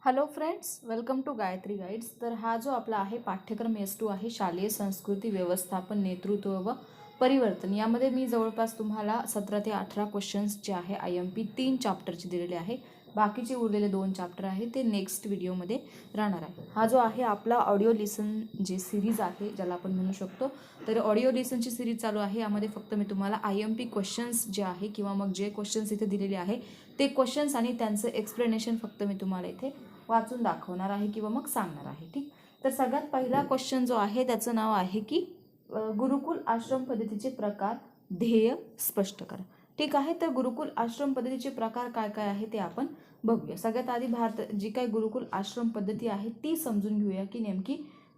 Hello friends, welcome to Gayatri guides. तर हा जो आपला आहे पाठ्यक्रम S2 आहे, शालेय संस्कृती व्यवस्थापन नेतृत्व व परिवर्तन. यामध्ये मी जवळपास तुम्हाला 17 ते 18 क्वेश्चन्स जे आहे IMP 3 चॅप्टरचे दिलेले आहे. बाकीचे उरलेले 2 चॅप्टर आहे ते नेक्स्ट व्हिडिओमध्ये राहणार आहे. हा जो आहे आपला ऑडिओ लिसन जे सिरीज आहे, ज्याला आपण म्हणू शकतो, तर ऑडिओ लिसनची सिरीज चालू आहे. यामध्ये फक्त मी तुम्हाला IMP क्वेश्चन्स जे आहे किंवा मग जे क्वेश्चन्स इथे दिलेले आहे ते क्वेश्चन्स आणि त्यांचं एक्सप्लेनेशन फक्त मी तुम्हाला इथे वाचून दाखवणार आहे किंवा मग सांगणार आहे. ठीक. तर सगळ्यात पहिला क्वेश्चन जो आहे त्याचं नाव आहे की गुरुकुल आश्रम पद्धतीचे प्रकार, ध्येय स्पष्ट करा. ठीक आहे. तर गुरुकुल आश्रम पद्धतीचे प्रकार काय काय आहे ते आपण बघूया. सगळ्यात आधी जी काही गुरुकुल आश्रम पद्धती आहे ती समजून घेऊया की नेमकी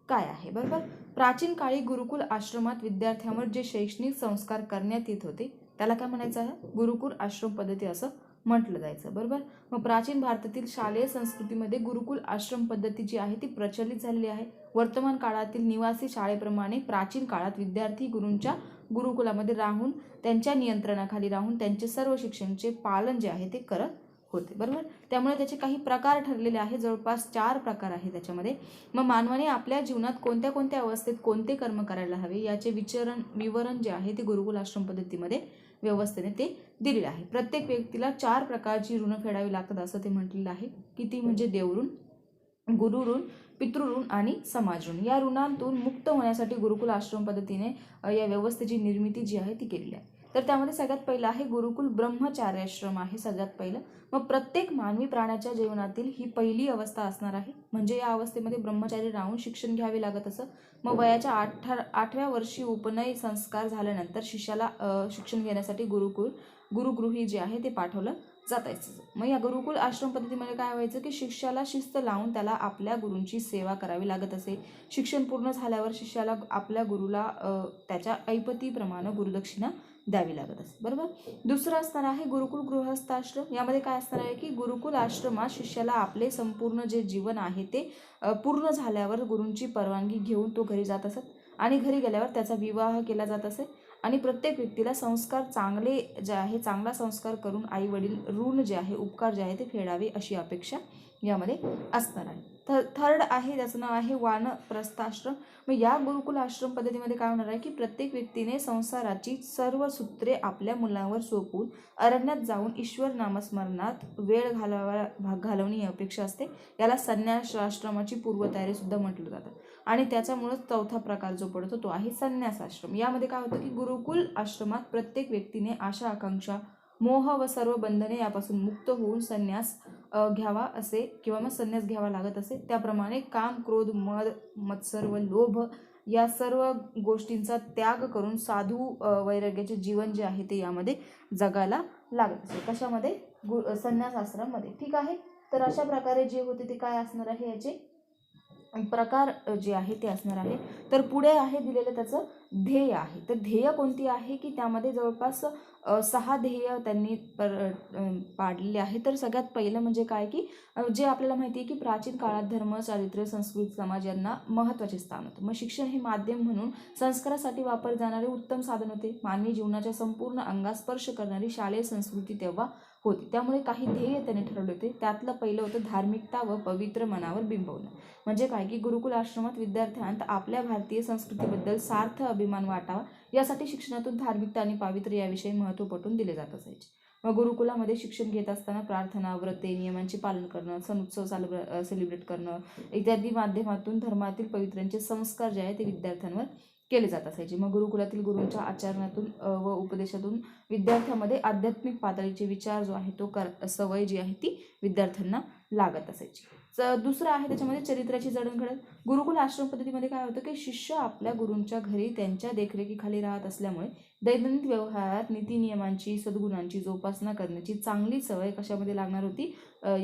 काय आहे. बरोबर. प्राचीन काळी गुरुकुल आश्रमात विद्यार्थ्यांवर जे शैक्षणिक संस्कार करण्यात येत होते त्याला काय म्हणायचं आहे? गुरुकुल आश्रम पद्धती असं म्हटलं जायचं. बरोबर. मग प्राचीन भारतातील शालेय संस्कृतीमध्ये गुरुकुल आश्रम पद्धती जी आहे ती प्रचलित झालेली आहे. वर्तमान काळातील निवासी शाळेप्रमाणे प्राचीन काळात विद्यार्थी गुरूंच्या गुरुकुलामध्ये राहून त्यांच्या नियंत्रणाखाली राहून त्यांचे सर्व शिक्षणाचे पालन जे आहे ते करत होते. बरोबर. त्यामुळे त्याचे काही प्रकार ठरलेले आहे. जवळपास 4 प्रकार आहे त्याच्यामध्ये. मग मानवाने आपल्या जीवनात कोणत्या कोणत्या अवस्थेत कोणते कर्म करायला हवे याचे विवरण जे आहे ते गुरुकुल आश्रम पद्धतीमध्ये व्यवस्थेने ते दिलेले आहे. प्रत्येक व्यक्तीला 4 प्रकारची ऋण फेडावी लागतात असं ते म्हटलेलं आहे. किती म्हणजे देवऋण, गुरुऋण, पितृऋण आणि समाज ऋण. या ऋणांतून मुक्त होण्यासाठी गुरुकुल आश्रम पद्धतीने या व्यवस्थेची निर्मिती जी आहे ती केलेली आहे. तर त्यामध्ये सगळ्यात पहिलं आहे गुरुकुल ब्रह्मचार्याश्रम आहे सगळ्यात पहिलं. मग प्रत्येक मानवी प्राण्याच्या जीवनातील ही पहिली अवस्था असणार आहे. म्हणजे या अवस्थेमध्ये ब्रह्मचारी राहून शिक्षण घ्यावे लागत असं. मग वयाच्या 8व्या वर्षी उपनय संस्कार झाल्यानंतर शिष्याला शिक्षण घेण्यासाठी गुरुगृही जे आहे ते पाठवलं जातायचं. मग या गुरुकुल आश्रम पद्धतीमध्ये काय व्हायचं की शिष्याला शिस्त लावून त्याला आपल्या गुरूंची सेवा करावी लागत असे. शिक्षण पूर्ण झाल्यावर शिष्याला आपल्या गुरुला त्याच्या ऐपतीप्रमाणे गुरुदक्षिणा द्यावी लागत असे. बरोबर. दुसरं असणार आहे गुरुकुल गृहस्थाश्रम. यामध्ये काय असणार आहे की गुरुकुल आश्रमात शिष्याला आपले संपूर्ण जे जीवन आहे ते पूर्ण झाल्यावर गुरूंची परवानगी घेऊन तो घरी जात असत आणि घरी गेल्यावर त्याचा विवाह केला जात असे. आणि प्रत्येक व्यक्तीला संस्कार चांगले जे आहे चांगला संस्कार करून आई वडील ऋण जे आहे उपकार जे आहे ते फेडावे अशी अपेक्षा यामध्ये असणार आहे. थर्ड आहे त्याचं नाव आहे वानप्रस्थाश्रम. मग या गुरुकुल आश्रम पद्धतीमध्ये काय होणार आहे की प्रत्येक व्यक्तीने संसाराची सर्व सूत्रे आपल्या मुलांवर सोपवून अरण्यात जाऊन ईश्वर नामस्मरणात वेळ घालवणे ही अपेक्षा असते. याला संन्यास आश्रमाची पूर्वतयारी सुद्धा म्हटलं जातं. आणि त्याच्यामुळेच चौथा प्रकार जो पडतो तो आहे संन्यास आश्रम. यामध्ये काय होतं की गुरुकुल आश्रमात प्रत्येक व्यक्तीने आशा आकांक्षा मोह व सर्व बंधने यापासून मुक्त होऊन संन्यास घ्यावा असे किंवा मग संन्यास घ्यावा लागत असे. त्याप्रमाणे काम, क्रोध, मद, मत्सर व लोभ या सर्व गोष्टींचा त्याग करून साधू वैराग्याचे जीवन जे आहे ते यामध्ये जगायला लागत असे. कशामध्ये? संन्यास आश्रममध्ये. ठीक आहे. तर अशा प्रकारे जे होते ते काय असणार आहे याचे प्रकार जे आहे ते असणार आहे. तर पुढे आहे दिलेलं त्याचं ध्येय आहे. तर ध्येय कोणती आहे की त्यामध्ये जवळपास 6 ध्येय त्यांनी पाडलेले आहे. तर सगळ्यात पहिलं म्हणजे काय की जे आपल्याला माहिती आहे की प्राचीन काळात धर्म, चारित्र्य, संस्कृती, समाज यांना महत्त्वाचे स्थान होतं. मग शिक्षण हे माध्यम म्हणून संस्कारासाठी वापर जाणारे उत्तम साधन होते. मानवी जीवनाच्या संपूर्ण अंगास स्पर्श करणारी शालेय संस्कृती तेव्हा होती. त्यामुळे काही ध्येय त्यांनी ठरवले होते. त्यातलं पहिलं होतं धार्मिकता व पवित्र मनावर बिंबवणं. म्हणजे काय की गुरुकुल आश्रमात विद्यार्थ्यांत आपल्या भारतीय संस्कृतीबद्दल सार्थ अभिमान वाटावा यासाठी शिक्षणातून धार्मिकता आणि पावित्र्य याविषयी महत्त्व पटवून दिले जात असायचे. मग गुरुकुलामध्ये शिक्षण घेत असताना प्रार्थना, व्रते, नियमांचे पालन करणं, सण उत्सव सेलिब्रेट करणं इत्यादी माध्यमातून धर्मातील पवित्र्यांचे संस्कार जे आहे ते विद्यार्थ्यांवर केले जात असायचे. मग गुरुकुलातील गुरूंच्या आचरणातून व उपदेशातून विद्यार्थ्यांमध्ये आध्यात्मिक पातळीचे विचार जो आहे तो सवय जी आहे ती विद्यार्थ्यांना लागत असायची. दुसरं आहे त्याच्यामध्ये चरित्राची जडणघडण. गुरुकुल आश्रम पद्धतीमध्ये काय होतं की शिष्य आपल्या गुरूंच्या घरी त्यांच्या देखरेखीखाली राहत असल्यामुळे दैनंदिन व्यवहारात नीतिनियमांची, सद्गुणांची जोपासना करण्याची चांगली सवय कशामध्ये लागणार होती?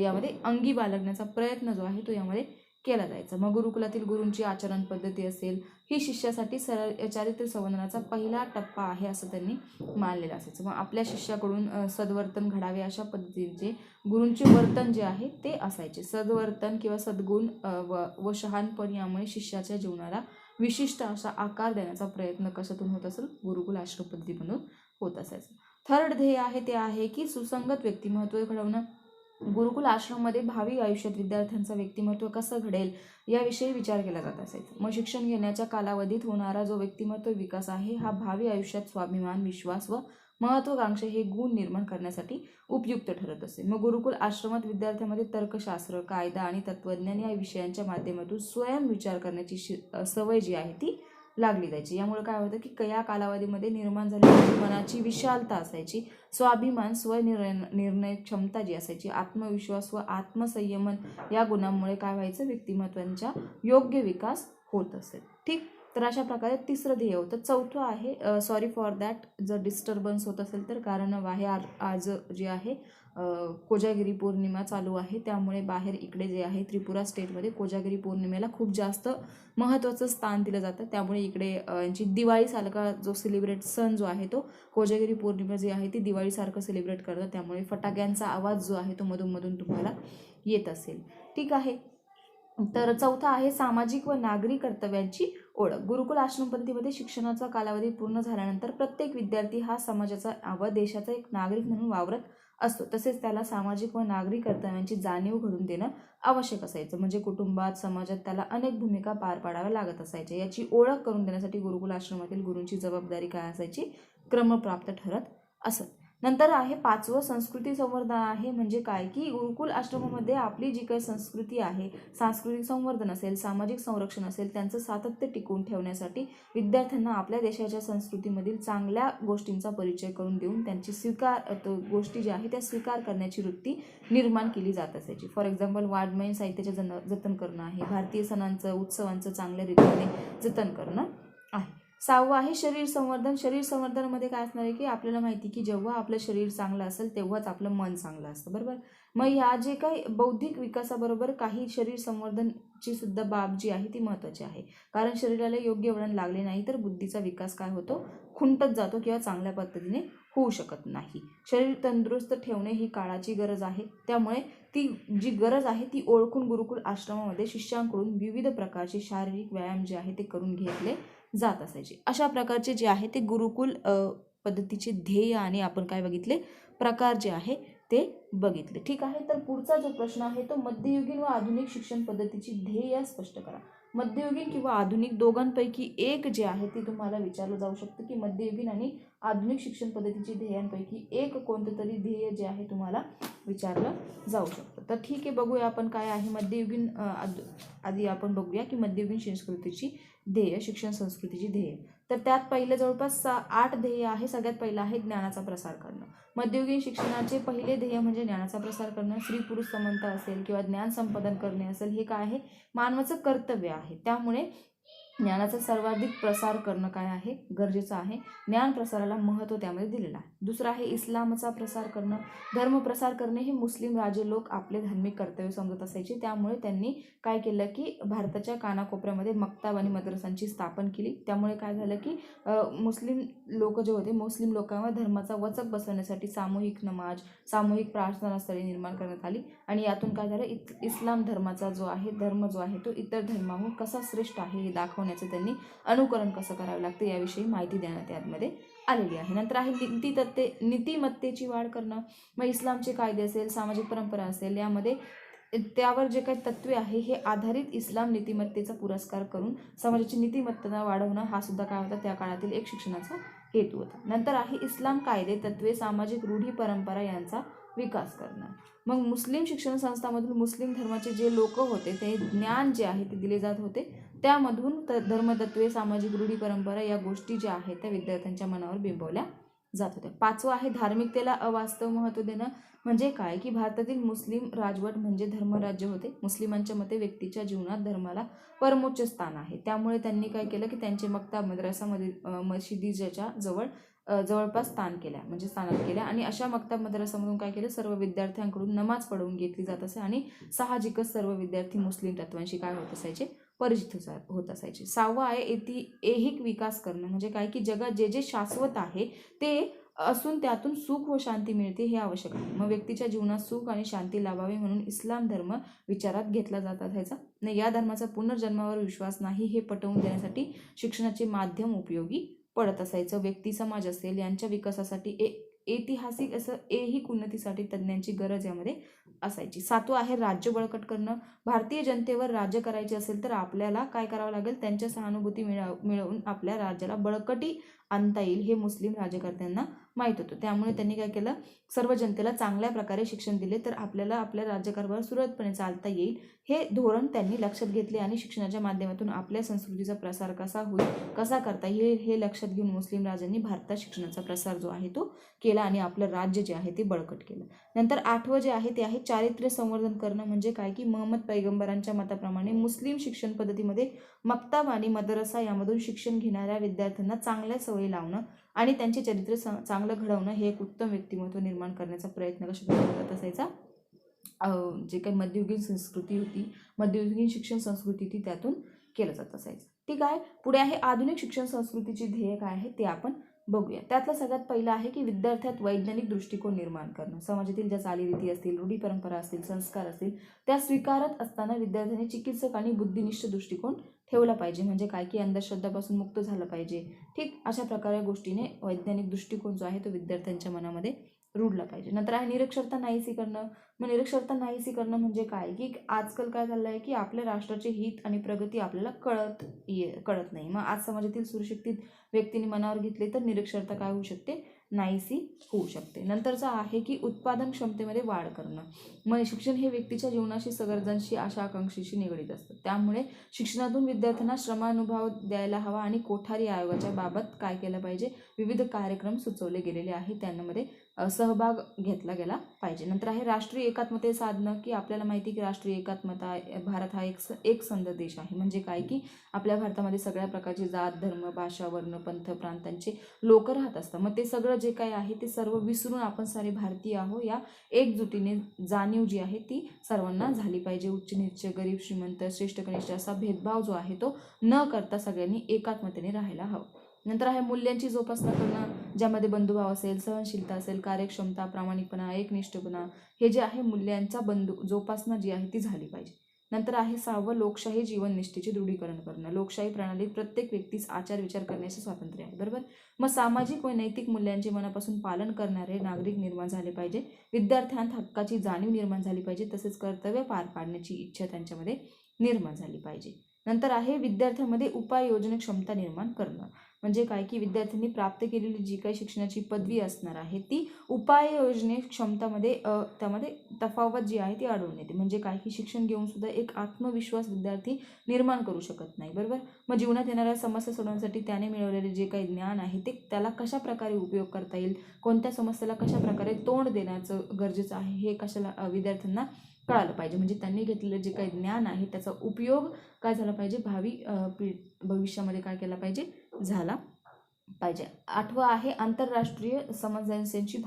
यामध्ये अंगी बाळगण्याचा प्रयत्न जो आहे तो यामध्ये केला जायचा. मग गुरुकुलातील गुरूंची आचरण पद्धती असेल ही शिष्यासाठी चारित्र्य संवर्धनाचा पहिला टप्पा आहे असं त्यांनी मानलेलं असायचं. मग आपल्या शिष्याकडून सद्वर्तन घडावे अशा पद्धतीचे गुरूंचे वर्तन जे आहे ते असायचे. सद्वर्तन किंवा सद्गुण व शहाणपण यामुळे शिष्याच्या जीवनाला विशिष्ट असा आकार देण्याचा प्रयत्न कशातून होत असेल? गुरुकुल आश्रम पद्धतीमधून होत असायचं. थर्ड ध्येय आहे ते आहे की सुसंगत व्यक्तिमत्व घडवणं. गुरुकुल आश्रममध्ये भावी आयुष्यात विद्यार्थ्यांचं व्यक्तिमत्व कसं घडेल याविषयी विचार केला जात असायचा. मग शिक्षण घेण्याच्या कालावधीत होणारा जो व्यक्तिमत्व विकास आहे हा भावी आयुष्यात स्वाभिमान, विश्वास व महत्त्वाकांक्षा हे गुण निर्माण करण्यासाठी उपयुक्त ठरत असे. मग गुरुकुल आश्रमात विद्यार्थ्यांमध्ये तर्कशास्त्र, कायदा आणि तत्त्वज्ञान या विषयांच्या माध्यमातून स्वयं विचार करण्याची सवय जी आहे ती लागली जायची. यामुळे काय होतं की या कालावधीमध्ये निर्माण झालेली मनाची विशालता असायची, स्वाभिमान, निर्णय क्षमता जी असायची, आत्मविश्वास व आत्मसंयमन या गुणांमुळे काय व्हायचं, व्यक्तिमत्वांचा योग्य विकास होत असेल. ठीक, तर अशा प्रकारे तिसरं ध्येय होतं. चौथं आहे, सॉरी फॉर दॅट जर डिस्टर्बन्स होत असेल तर, कारण बाहेर आज जे आहे कोजागिरी पौर्णिमा चालू आहे, त्यामुळे बाहेर इकडे जे आहे त्रिपुरा स्टेटमध्ये कोजागिरी पौर्णिमेला खूप जास्त महत्त्वाचं स्थान दिलं जातं. त्यामुळे इकडे यांची दिवाळीसारखा जो सेलिब्रेट सण जो आहे तो कोजागिरी पौर्णिमा जी आहे ती दिवाळीसारखं सेलिब्रेट करतात. त्यामुळे फटाक्यांचा आवाज जो आहे तो मधून तुम्हाला येत असेल. ठीक आहे, तर चौथा आहे सामाजिक व नागरी कर्तव्यांची ओळख. गुरुकुल आश्रम पद्धतीमध्ये शिक्षणाचा कालावधी पूर्ण झाल्यानंतर प्रत्येक विद्यार्थी हा समाजाचा व देशाचा एक नागरिक म्हणून वावरत असतो. तसेच त्याला सामाजिक व नागरी कर्तव्यांची जाणीव घडून देणं आवश्यक असायचं. म्हणजे कुटुंबात, समाजात त्याला अनेक भूमिका पार पाडाव्या लागत असायच्या. याची ओळख करून देण्यासाठी गुरुकुल आश्रमातील गुरूंची जबाबदारी काय असायची, क्रमप्राप्त ठरत असत. नंतर आहे पाचवं, संस्कृती संवर्धन आहे. म्हणजे काय की गुरुकुल आश्रमामध्ये आपली जी काही संस्कृती आहे, सांस्कृतिक संवर्धन असेल, सामाजिक संरक्षण असेल, त्यांचं सातत्य टिकवून ठेवण्यासाठी विद्यार्थ्यांना आपल्या देशाच्या संस्कृतीमधील चांगल्या गोष्टींचा परिचय करून देऊन त्यांची गोष्टी ज्या आहेत त्या स्वीकार करण्याची वृत्ती निर्माण केली जात असायची. फॉर एक्झाम्पल वाङ्मयीन साहित्याचे जतन करणं आहे, भारतीय सणांचं, उत्सवांचं चांगल्या रीतीने जतन करणं आहे. सहावं आहे शरीर संवर्धन. शरीर संवर्धनामध्ये काय असणार आहे की आपल्याला माहिती की जेव्हा आपलं शरीर चांगलं असेल तेव्हाच आपलं मन चांगलं असतं, बरोबर. मग ह्या जे काही बौद्धिक विकासाबरोबर काही शरीर संवर्धनची सुद्धा बाब जी आहे ती महत्त्वाची आहे. कारण शरीराला योग्य वळण लागले नाही तर बुद्धीचा विकास काय होतो, खुंटत जातो किंवा चांगल्या पद्धतीने होऊ शकत नाही. शरीर तंदुरुस्त ठेवणे ही काळाची गरज आहे. त्यामुळे ती जी गरज आहे ती ओळखून गुरुकुल आश्रमामध्ये शिष्यांकडून विविध प्रकारचे शारीरिक व्यायाम जे आहे ते करून घेतले जात असायचे. अशा प्रकारचे जे आहे ते गुरुकुल पद्धतीचे ध्येय आणि आपण काय बघितले, प्रकार जे आहे ते बघितले. ठीक आहे, तर पुढचा जो प्रश्न आहे तो मध्ययुगीन व आधुनिक शिक्षण पद्धतीची ध्येय स्पष्ट करा. मध्ययुगीन किंवा आधुनिक दोघांपैकी एक जे आहे ते तुम्हाला विचारलं जाऊ शकतं की मध्ययुगीन आणि आधुनिक शिक्षण पद्धतीची ध्येयांपैकी एक कोणतं तरी ध्येय जे आहे तुम्हाला विचारलं जाऊ शकतं. तर ठीक आहे, बघूया आपण काय आहे मध्ययुगीन. आधी आपण बघूया की मध्ययुगीन संस्कृतीची ध्येय, शिक्षण संस्कृतीची ध्येय. तर त्यात पहिलं जवळपास 8 ध्येय आहे. सगळ्यात पहिलं आहे ज्ञानाचा प्रसार करणं. मध्ययुगीन शिक्षणाचे पहिले ध्येय म्हणजे ज्ञानाचा प्रसार करणं. स्त्री पुरुष समानता असेल किंवा ज्ञान संपादन करणे असेल, हे काय आहे, मानवाचं कर्तव्य आहे. त्यामुळे ज्ञानाचा सर्वाधिक प्रसार करणं काय आहे, गरजेचं आहे. ज्ञान प्रसाराला महत्त्व त्यामध्ये दिलेलं आहे. दुसरं आहे इस्लामचा प्रसार करणं. धर्म प्रसार करणे हे मुस्लिम राजे लोक आपले धार्मिक कर्तव्य समजत असायचे. त्यामुळे त्यांनी काय केलं की भारताच्या कानाकोपऱ्यामध्ये मक्ताब आणि मद्रसांची स्थापन केली. त्यामुळे काय झालं की मुस्लिम लोक जे होते, मुस्लिम लोकांवर धर्माचा वचक बसवण्यासाठी सामूहिक नमाज, सामूहिक प्रार्थनास्थळे निर्माण करण्यात आली. आणि यातून काय झालं, इस्लाम धर्माचा जो आहे धर्म जो आहे तो इतर धर्माहून कसा श्रेष्ठ आहे हे दाखवण्याचं त्यांनी अनुकरण कसं करावं लागतं याविषयी माहिती देण्यात यामध्ये आलेली आहे. नंतर आहे नीतिमत्तेची वाढ करणं. मग इस्लामचे कायदे असेल, सामाजिक परंपरा असेल, यामध्ये त्यावर जे काही तत्त्वे आहे हे आधारित इस्लाम नीतिमत्तेचा पुरस्कार करून समाजाची नीतिमत्ता वाढवणं हा सुद्धा काय होता त्या काळातील एक शिक्षणाचा हेतू होता. नंतर आहे इस्लाम कायदे, तत्त्वे, सामाजिक रूढी परंपरा यांचा विकास करणं. मग मुस्लिम शिक्षण संस्थांमधून मुस्लिम धर्माचे जे लोक होते ते ज्ञान जे आहे ते दिले जात होते. त्यामधून धर्मतत्वे, सामाजिक रूढी परंपरा या गोष्टी ज्या आहेत त्या विद्यार्थ्यांच्या मनावर बिंबवल्या जात होत्या. पाचवं आहे धार्मिकतेला अवास्तव महत्त्व देणं. म्हणजे काय की भारतातील मुस्लिम राजवट म्हणजे धर्मराज्य होते. मुस्लिमांच्या मते व्यक्तीच्या जीवनात धर्माला परमोच्च स्थान आहे. त्यामुळे त्यांनी काय केलं की त्यांचे मक्ताब, मद्रसामध्ये मशिदीच्या जवळपास स्थानात केल्या. आणि अशा मक्ताब मद्रसामधून काय केलं, सर्व विद्यार्थ्यांकडून नमाज पढवून घेतली जात असे. आणि साहजिकच सर्व विद्यार्थी मुस्लिम तत्वांशी काय होत असायचे, परिचित होत असायचे. सहावं आहे ऐहिक विकास करणं. म्हणजे काय की जगात जे जे शाश्वत आहे ते असून त्यातून सुख व शांती मिळते हे आवश्यक आहे. मग व्यक्तीच्या जीवनात सुख आणि शांती लाभावी म्हणून इस्लाम धर्म विचारात घेतला जात असायचा. नाही, या धर्माचा पुनर्जन्मावर विश्वास नाही हे पटवून देण्यासाठी शिक्षणाचे माध्यम उपयोगी पडत असायचं. व्यक्ती, समाज असेल यांच्या विकासासाठी ऐतिहासिक असं ही उन्नतीसाठी तज्ज्ञांची गरज यामध्ये असायची. 7वं आहे राज्य बळकट करणं. भारतीय जनतेवर राज्य करायचे असेल तर आपल्याला काय करावं लागेल, त्यांच्या सहानुभूती मिळवून आपल्या राज्याला बळकटी आणता येईल हे मुस्लिम राज्यकर्त्यांना माहीत होतं. त्यामुळे त्यांनी काय केलं, सर्व जनतेला चांगल्या प्रकारे शिक्षण दिले तर आपल्याला आपल्या राज्यकारभार सुरळीतपणे चालता येईल हे धोरण त्यांनी लक्षात घेतले आणि शिक्षणाच्या माध्यमातून आपल्या संस्कृतीचा प्रसार कसा होईल, कसा करता येईल हे लक्षात घेऊन मुस्लिम राजांनी भारतात शिक्षणाचा प्रसार जो आहे तो केला आणि आपलं राज्य जे आहे ते बळकट केलं. नंतर 8वं जे आहे ते आहे चारित्र्य संवर्धन करणं. म्हणजे काय की महम्मद पैगंबरांच्या मताप्रमाणे मुस्लिम शिक्षण पद्धतीमध्ये मक्तब आणि मदरसा यामधून शिक्षण घेणाऱ्या विद्यार्थ्यांना चांगल्या सवयी लावणं आणि त्यांचे चरित्र चांगलं घडवणं हे एक उत्तम व्यक्तिमत्व निर्माण करण्याचा प्रयत्न कशा करत असायचा, जे काही मध्ययुगीन संस्कृती होती, मध्ययुगीन शिक्षण संस्कृती होती त्यातून केलं जात असायचं. ठीक आहे. पुढे आहे आधुनिक शिक्षण संस्कृतीची ध्येय काय आहे ते आपण बघूया. त्यातलं सगळ्यात पहिलं आहे की विद्यार्थ्यात वैज्ञानिक दृष्टिकोन निर्माण करणं. समाजातील ज्या चालीरीती असतील, रूढी परंपरा असतील, संस्कार असतील त्या स्वीकारत असताना विद्यार्थ्यांनी चिकित्सक आणि बुद्धिनिष्ठ दृष्टिकोन ठेवला पाहिजे. म्हणजे काय की अंधश्रद्धापासून मुक्त झालं पाहिजे. ठीक अशा प्रकारे गोष्टीने वैज्ञानिक दृष्टिकोन जो आहे तो विद्यार्थ्यांच्या मनामध्ये रुळला पाहिजे. नंतर आहे निरक्षरता नाहीसी करणं. मग निरक्षरता नाहीसी करणं म्हणजे काय की आजकाल काय झालं आहे की आपल्या राष्ट्राचे हित आणि प्रगती आपल्याला कळत नाही. मग आज समाजातील सुशिक्षित व्यक्तीने मनावर घेतले तर निरक्षरता काय होऊ शकते, नाहीसी होऊ शकते. नंतरचा आहे की उत्पादन क्षमतेमध्ये वाढ करणं. मग शिक्षण हे व्यक्तीच्या जीवनाशी, गरजांशी, आशा आकांक्षीशी निगडीत असतं. त्यामुळे शिक्षणातून विद्यार्थ्यांना श्रमानुभव द्यायला हवा आणि कोठारी आयोगाच्या बाबत काय केलं पाहिजे, विविध कार्यक्रम सुचवले गेलेले आहे त्यांमध्ये सहभाग घेतला गेला पाहिजे. नंतर आहे राष्ट्रीय एकात्मते साधणं. की आपल्याला माहिती की राष्ट्रीय एकात्मता, भारत हा एक संघ देश आहे. म्हणजे काय की आपल्या भारतामध्ये सगळ्या प्रकारचे जात, धर्म, भाषा, वर्ण, पंथ, प्रांतांचे लोक राहत असतात. मग ते सगळं जे काही आहे ते सर्व विसरून आपण सारे भारतीय आहो या एकजुटीने जाणीव जी आहे ती सर्वांना झाली पाहिजे. उच्च नीच, गरीब श्रीमंत, श्रेष्ठ कनिष्ठ असा भेदभाव जो आहे तो न करता सगळ्यांनी एकात्मतेने राहायला हवं. नंतर आहे मूल्यांची जोपासना करणं. ज्यामध्ये बंधुभाव असेल, सहनशीलता असेल, कार्यक्षमता, प्रामाणिकपणा, एकनिष्ठपणा हे जे आहे मूल्यांचा जोपासना जी आहे ती झाली पाहिजे. नंतर आहे 6वं लोकशाही जीवननिष्ठेचे दृढीकरण करणं. लोकशाही प्रणालीत प्रत्येक व्यक्तीस आचार विचार करण्याचे स्वातंत्र्य आहे. बरोबर. मग सामाजिक व नैतिक मूल्यांचे मनापासून पालन करणारे नागरिक निर्माण झाले पाहिजे. विद्यार्थ्यांत हक्काची जाणीव निर्माण झाली पाहिजे. तसेच कर्तव्य पार पाडण्याची इच्छा त्यांच्यामध्ये निर्माण झाली पाहिजे. नंतर आहे विद्यार्थ्यांमध्ये उपाययोजना क्षमता निर्माण करणं. म्हणजे काय की विद्यार्थ्यांनी प्राप्त केलेली जी काही शिक्षणाची पदवी असणार आहे ती उपाययोजने क्षमतामध्ये त्यामध्ये तफावत जी आहे ती आढळून येते. म्हणजे काय की शिक्षण घेऊन सुद्धा एक आत्मविश्वास विद्यार्थी निर्माण करू शकत नाही. बरोबर. मग जीवनात येणाऱ्या समस्या सोडवण्यासाठी त्याने मिळवलेले जे काही ज्ञान आहे ते त्याला कशा प्रकारे उपयोग करता येईल, कोणत्या समस्येला कशा प्रकारे तोंड देण्याचं गरजेचं आहे हे कशाला विद्यार्थ्यांना कळालं पाहिजे. म्हणजे त्यांनी घेतलेलं जे काही ज्ञान आहे त्याचा उपयोग काय झाला पाहिजे, भविष्यामध्ये काय केला पाहिजे, झाला पाहिजे. 8वं आहे आंतरराष्ट्रीय सामंजस्याची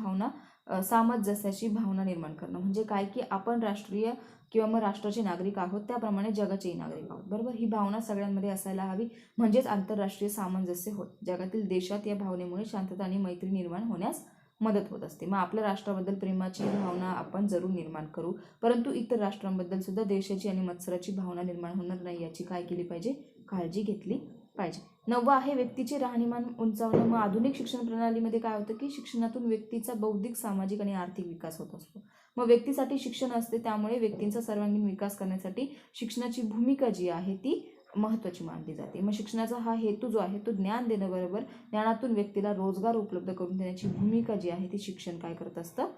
भावना निर्माण करणं. म्हणजे काय की आपण राष्ट्रीय किंवा मग राष्ट्राचे नागरिक आहोत त्याप्रमाणे जगाचेही नागरिक आहोत. बरोबर. ही भावना सगळ्यांमध्ये असायला हवी. म्हणजेच आंतरराष्ट्रीय सामंजस्य होत. जगातील देशात या भावनेमुळे शांतता आणि मैत्री निर्माण होण्यास मदत होत असते. मग आपल्या राष्ट्राबद्दल प्रेमाची भावना आपण जरूर निर्माण करू, परंतु इतर राष्ट्रांबद्दल सुद्धा देशाची आणि मत्सराची भावना निर्माण होणार नाही याची काय केली पाहिजे, काळजी घेतली पाहिजे. 9वं आहे व्यक्तीचे राहणीमान उंचावणं. मग आधुनिक शिक्षण प्रणालीमध्ये काय होतं की शिक्षणातून व्यक्तीचा बौद्धिक, सामाजिक आणि आर्थिक विकास होत असतो. मग व्यक्तीसाठी शिक्षण असते त्यामुळे व्यक्तींचा सर्वांगीण विकास करण्यासाठी शिक्षणाची भूमिका जी आहे ती महत्त्वाची मानली जाते. मग शिक्षणाचा हा हेतू जो आहे तो ज्ञान देणं, बरोबर ज्ञानातून व्यक्तीला रोजगार उपलब्ध करून देण्याची भूमिका जी आहे ती शिक्षण काय करत असतं,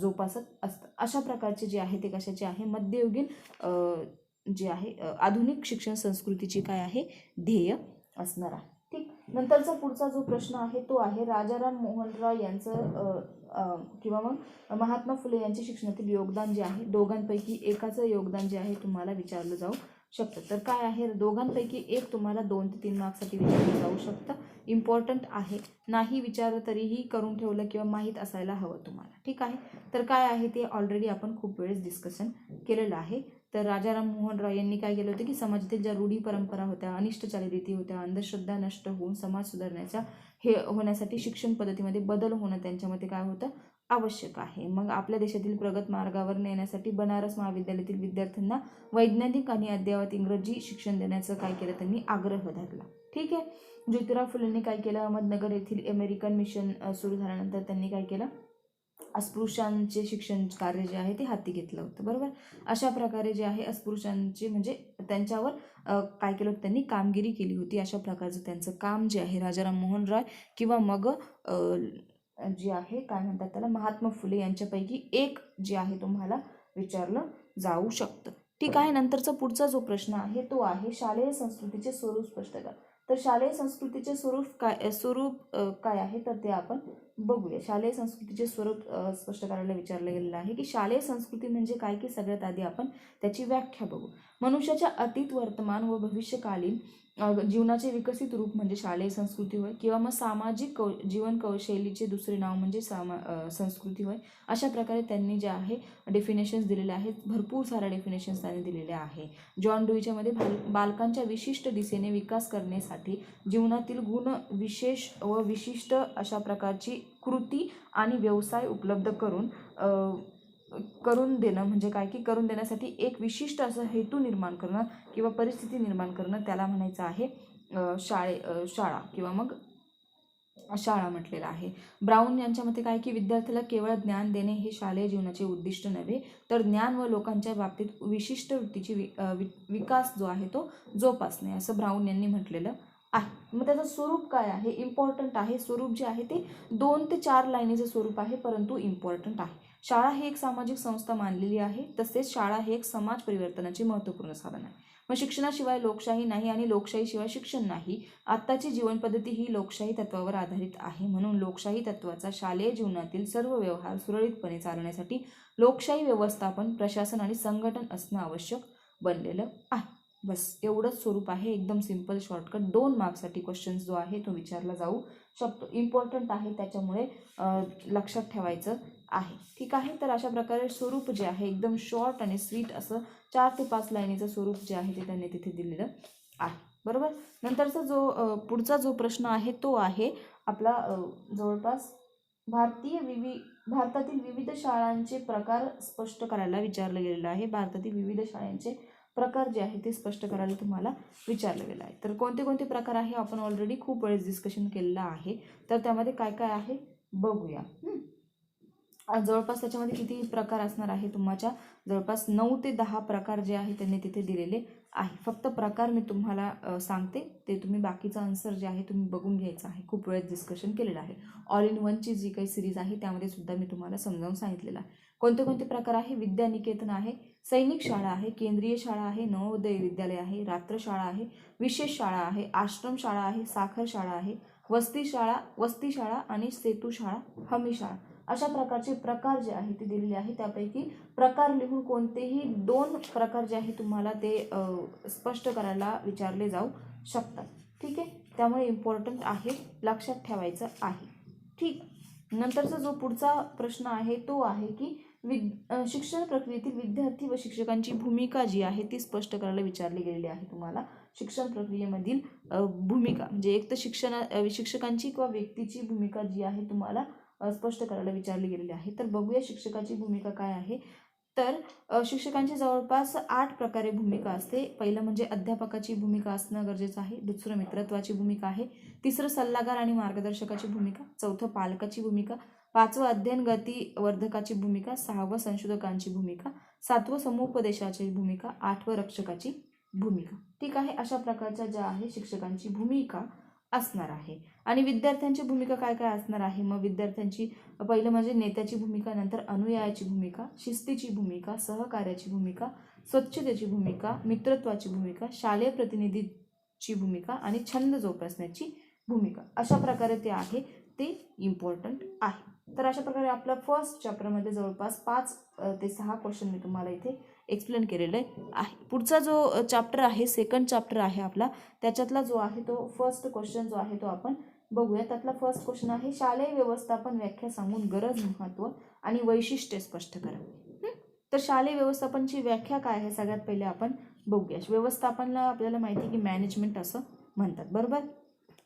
जोपासत असतं. अशा प्रकारचे जे आहे ते कशाचे आहे, मध्ययुगीन जे आहे आधुनिक शिक्षण संस्कृतीची काय आहे, ध्येय असणार आहे. ठीक. नंतरचा पुढचा जो प्रश्न आहे तो आहे राजाराम मोहन रॉय यांचं किंवा मग महात्मा फुले यांचे शिक्षणातील योगदान जे आहे, दोघांपैकी एकाचं योगदान जे आहे तुम्हाला विचारलं जाऊ शकतं. तर काय आहे, दोघांपैकी एक तुम्हाला 2 ते 3 मार्क्ससाठी विचारलं जाऊ शकतं. इम्पॉर्टंट आहे. नाही विचारलं तरीही करून ठेवलं किंवा माहीत असायला हवं तुम्हाला. ठीक आहे. तर काय आहे ते ऑलरेडी आपण खूप वेळेस डिस्कशन केलेलं आहे. तर राजाराम मोहन रॉय यांनी काय केलं होतं की समाजातील ज्या रूढी परंपरा होत्या, अनिष्ट चालीरीती होत्या, अंधश्रद्धा नष्ट होऊन समाज सुधारण्याचा होण्यासाठी शिक्षण पद्धतीमध्ये बदल होणं त्यांच्यामध्ये काय होतं, आवश्यक आहे. मग आपल्या देशातील प्रगत मार्गावर नेण्यासाठी बनारस महाविद्यालयातील विद्यार्थ्यांना वैज्ञानिक आणि अद्ययावत इंग्रजी शिक्षण देण्याचं काय केलं त्यांनी, आग्रह धरला. ठीक आहे. ज्योतिराव फुलेंनी काय केलं, अहमदनगर येथील अमेरिकन मिशन सुरू झाल्यानंतर त्यांनी काय केलं, अस्पृश्यांचे शिक्षण कार्य जे आहे ते हाती घेतलं होतं. बरोबर. अशा प्रकारे जे आहे अस्पृश्यांचे म्हणजे त्यांच्यावर काय केलं, त्यांनी कामगिरी केली होती. अशा प्रकारचं त्यांचं काम जे आहे राजाराम मोहन रॉय किंवा मग जे आहे काय म्हणतात त्याला, महात्मा फुले यांच्यापैकी एक जे आहे तुम्हाला विचारलं जाऊ शकतं. ठीक आहे. नंतरचा पुढचा जो प्रश्न आहे तो आहे शालेय संस्कृतीचे स्वरूप स्पष्ट करा. तर शालेय संस्कृतीचे स्वरूप काय आहे तर ते आपण बघूया. शालेय संस्कृतीचे स्वरूप स्पष्ट करायला विचारलं गेलेलं आहे की शालेय संस्कृती म्हणजे काय, की सगळ्यात आधी आपण त्याची व्याख्या बघू. मनुष्याच्या अतीत, वर्तमान व भविष्यकालीन जीवनाचे विकसित रूप म्हणजे शालेय संस्कृती होय, किंवा मग सामाजिक जीवन शैलीचे दुसरे नाव म्हणजे संस्कृती होय. अशा प्रकारे त्यांनी जे आहे डेफिनेशन्स दिलेले आहेत. भरपूर साऱ्या डेफिनेशन्स त्यांनी दिलेल्या आहे. जॉन डुईच्या मध्ये बालकांच्या विशिष्ट दिशेने विकास करण्यासाठी जीवनातील गुण विशेष व विशिष्ट अशा प्रकारची कृती आणि व्यवसाय उपलब्ध करून देणं म्हणजे काय, की करून देण्यासाठी एक विशिष्ट असं हेतू निर्माण करणं किंवा परिस्थिती निर्माण करणं, त्याला म्हणायचं आहे शाळा किंवा मग शाळा म्हटलेलं आहे. ब्राऊन यांच्या मते काय, की विद्यार्थ्याला केवळ ज्ञान देणे हे शालेय जीवनाचे उद्दिष्ट नव्हे, तर ज्ञान व लोकांच्या बाबतीत विशिष्ट वृत्तीची विकास जो आहे तो जोपासणे, असं ब्राऊन यांनी म्हटलेलं आहे. मग त्याचं स्वरूप काय आहे, इम्पॉर्टंट आहे. स्वरूप जे आहे ते 2 ते 4 लाईनीचं स्वरूप आहे, परंतु इम्पॉर्टंट आहे. शाळा ही एक सामाजिक संस्था मानलेली आहे. तसेच शाळा हे एक समाज परिवर्तनाचे महत्त्वपूर्ण साधन आहे. मग शिक्षणाशिवाय लोकशाही नाही आणि लोकशाहीशिवाय शिक्षण नाही. आत्ताची जीवन पद्धती ही लोकशाही तत्वावर आधारित आहे. म्हणून लोकशाही तत्वाचा शालेय जीवनातील सर्व व्यवहार सुरळीतपणे चालण्यासाठी लोकशाही व्यवस्थापन, प्रशासन आणि संघटन असणं आवश्यक बनलेलं आहे. बस एवढंच स्वरूप आहे. एकदम सिंपल शॉर्टकट. 2 मार्क्ससाठी क्वेश्चन जो आहे तो विचारला जाऊ शकतो. इम्पॉर्टंट आहे त्याच्यामुळे लक्षात ठेवायचं आहे. ठीक आहे. तर अशा प्रकारे स्वरूप जे आहे एकदम शॉर्ट आणि स्वीट असं 4 ते 5 लाईनीचं स्वरूप जे आहे ते त्यांनी तिथे दिलेलं आहे. बरोबर. नंतरचा जो पुढचा जो प्रश्न आहे तो आहे आपला जवळपास भारतातील विविध शाळांचे प्रकार स्पष्ट करायला विचारलं गेलेलं आहे. भारतातील विविध शाळांचे प्रकार जे आहे ते स्पष्ट करायला तुम्हाला विचारलं गेलं आहे. तर कोणते कोणते प्रकार आहे आपण ऑलरेडी खूप वेळेस डिस्कशन केलेलं आहे. तर त्यामध्ये काय काय आहे बघूया. जवळपास त्याच्यामध्ये किती प्रकार असणार आहे, तुमच्या जवळपास 9 ते 10 प्रकार जे आहे त्यांनी तिथे दिलेले आहे. फक्त प्रकार मी तुम्हाला सांगते, ते तुम्ही बाकीचं आन्सर जे आहे तुम्ही बघून घ्यायचं आहे. खूप वेळेस डिस्कशन केलेलं आहे. ऑल इन वनची जी काही सिरीज आहे त्यामध्ये सुद्धा मी तुम्हाला समजावून सांगितलेलं आहे. कोणते कोणते प्रकार आहे. विद्यानिकेतन आहे, सैनिक शाळा आहे, केंद्रीय शाळा आहे, नवोदय विद्यालय आहे, रात्र शाळा आहे, विशेष शाळा आहे, आश्रम शाळा आहे, साखर शाळा आहे, वस्ती शाळा आणि सेतू शाळा, हमी शाळा. अशा प्रकारचे प्रकार जे आहे ते दिलेले आहे. त्यापैकी प्रकार लिहून कोणतेही 2 प्रकार जे आहे तुम्हाला ते स्पष्ट करायला विचारले जाऊ शकतात. ठीक आहे. त्यामुळे इम्पॉर्टंट आहे, लक्षात ठेवायचं आहे. ठीक. नंतरचा जो पुढचा प्रश्न आहे तो आहे की शिक्षण प्रक्रियेतील विद्यार्थी व शिक्षकांची भूमिका जी आहे ती स्पष्ट करायला विचारली गेलेली आहे. तुम्हाला शिक्षण प्रक्रियेमधील भूमिका म्हणजे एक तर शिक्षकांची किंवा व्यक्तीची भूमिका जी आहे तुम्हाला स्पष्ट करायला विचारली गेलेली आहे. तर बघूया शिक्षकाची भूमिका काय आहे. तर शिक्षकांची जवळपास 8 प्रकारे भूमिका असते. पहिलं म्हणजे अध्यापकाची भूमिका असणं गरजेचं आहे. दुसरं मित्रत्वाची भूमिका आहे. तिसरं सल्लागार आणि मार्गदर्शकाची भूमिका. चौथं पालकाची भूमिका. 5वं अध्ययन गती वर्धकाची भूमिका. 6वं संशोधकांची भूमिका. 7वं समुपदेशाची भूमिका. 8वं रक्षकाची भूमिका. ठीक आहे. अशा प्रकारच्या ज्या आहे शिक्षकांची भूमिका असणार आहे. आणि विद्यार्थ्यांची भूमिका काय काय असणार आहे. मग विद्यार्थ्यांची पहिलं म्हणजे नेत्याची भूमिका, नंतर अनुयायाची भूमिका, शिस्तीची भूमिका, सहकार्याची भूमिका, स्वच्छतेची भूमिका, मित्रत्वाची भूमिका, शालेय प्रतिनिधीची भूमिका आणि छंद जोपासण्याची भूमिका. अशा प्रकारे ते आहे ते इम्पॉर्टंट आहे. तर अशा प्रकारे आपल्या फर्स्ट चॅप्टरमध्ये जवळपास 5 ते 6 क्वेश्चन मी तुम्हाला इथे एक्सप्लेन केलेलं आहे. पुढचा जो चॅप्टर आहे, सेकंड चॅप्टर आहे आपला, त्याच्यातला जो आहे तो फर्स्ट क्वेश्चन जो आहे तो आपण बघूया. त्यातला फर्स्ट क्वेश्चन आहे शालेय व्यवस्थापन व्याख्या सांगून गरज, महत्त्व आणि वैशिष्ट्ये स्पष्ट करा. तर शालेय व्यवस्थापनची व्याख्या काय आहे सगळ्यात पहिले आपण बघूया. व्यवस्थापनला आपल्याला माहिती आहे की मॅनेजमेंट असं म्हणतात. बरोबर.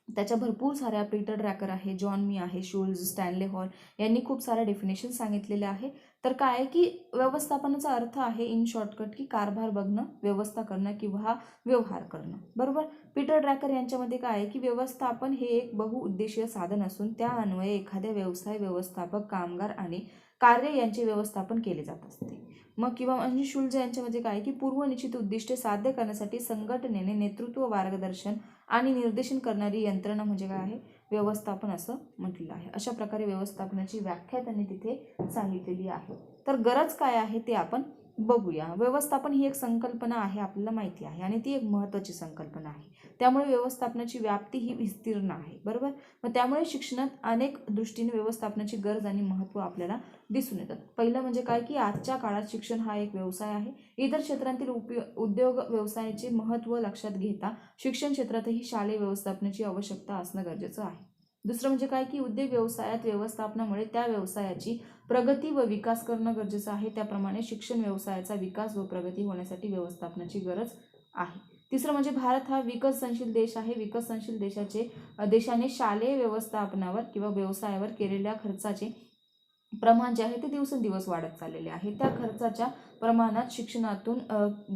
त्याच्या भरपूर साऱ्या पीटर ड्रॅकर आहे, जॉन मी आहे, शूल्स, स्टॅनले हॉल यांनी खूप साऱ्या डेफिनेशन सांगितलेले आहे. तर काय आहे की व्यवस्थापनाचा अर्थ आहे इन शॉर्टकट की कारभार बघणं, व्यवस्था करणं किंवा व्यवहार करणं, बरोबर. पीटर ड्रॅकर यांच्यामध्ये काय आहे की व्यवस्थापन हे एक बहुउद्देशीय साधन असून त्या अन्वये एखाद्या व्यवसाय, व्यवस्थापक, कामगार आणि कार्य यांचे व्यवस्थापन केले जात असते. मग किंवा म्हणजे शूल्स यांच्यामध्ये काय की पूर्वनिश्चित उद्दिष्टे साध्य करण्यासाठी संघटनेने नेतृत्व, मार्गदर्शन आणि निर्देशन करणारी यंत्रणा म्हणजे काय आहे, व्यवस्थापन असं म्हटलेलं आहे. अशा प्रकारे व्यवस्थापनाची व्याख्या त्यांनी तिथे सांगितलेली आहे. तर गरज काय आहे ते आपण बघूया. व्यवस्थापन ही एक संकल्पना आहे, आपल्याला माहिती आहे, आणि ती एक महत्त्वाची संकल्पना आहे. त्यामुळे व्यवस्थापनाची व्याप्ती ही विस्तीर्ण आहे, बरोबर. मग त्यामुळे शिक्षणात अनेक दृष्टीने व्यवस्थापनाची गरज आणि महत्त्व आपल्याला दिसून येतात. पहिलं म्हणजे काय की आजच्या काळात शिक्षण हा एक व्यवसाय आहे. इतर क्षेत्रांतील उद्योग व्यवसायाचे महत्त्व लक्षात घेता शिक्षण क्षेत्रातही शालेय व्यवस्थापनाची आवश्यकता असणं गरजेचं आहे. दुसरं म्हणजे काय की उद्योग व्यवसायात व्यवस्थापनामुळे त्या व्यवसायाची प्रगती व विकास करणं गरजेचं आहे. त्याप्रमाणे शिक्षण व्यवसायाचा विकास व प्रगती होण्यासाठी व्यवस्थापनाची गरज आहे. तिसरं म्हणजे भारत हा विकसनशील देश आहे. विकसनशील देशाने शालेय व्यवस्थापनावर किंवा व्यवसायावर केलेल्या खर्चाचे प्रमाण जे आहे ते दिवसेंदिवस वाढत चाललेले आहे. त्या खर्चाच्या प्रमाणात शिक्षणातून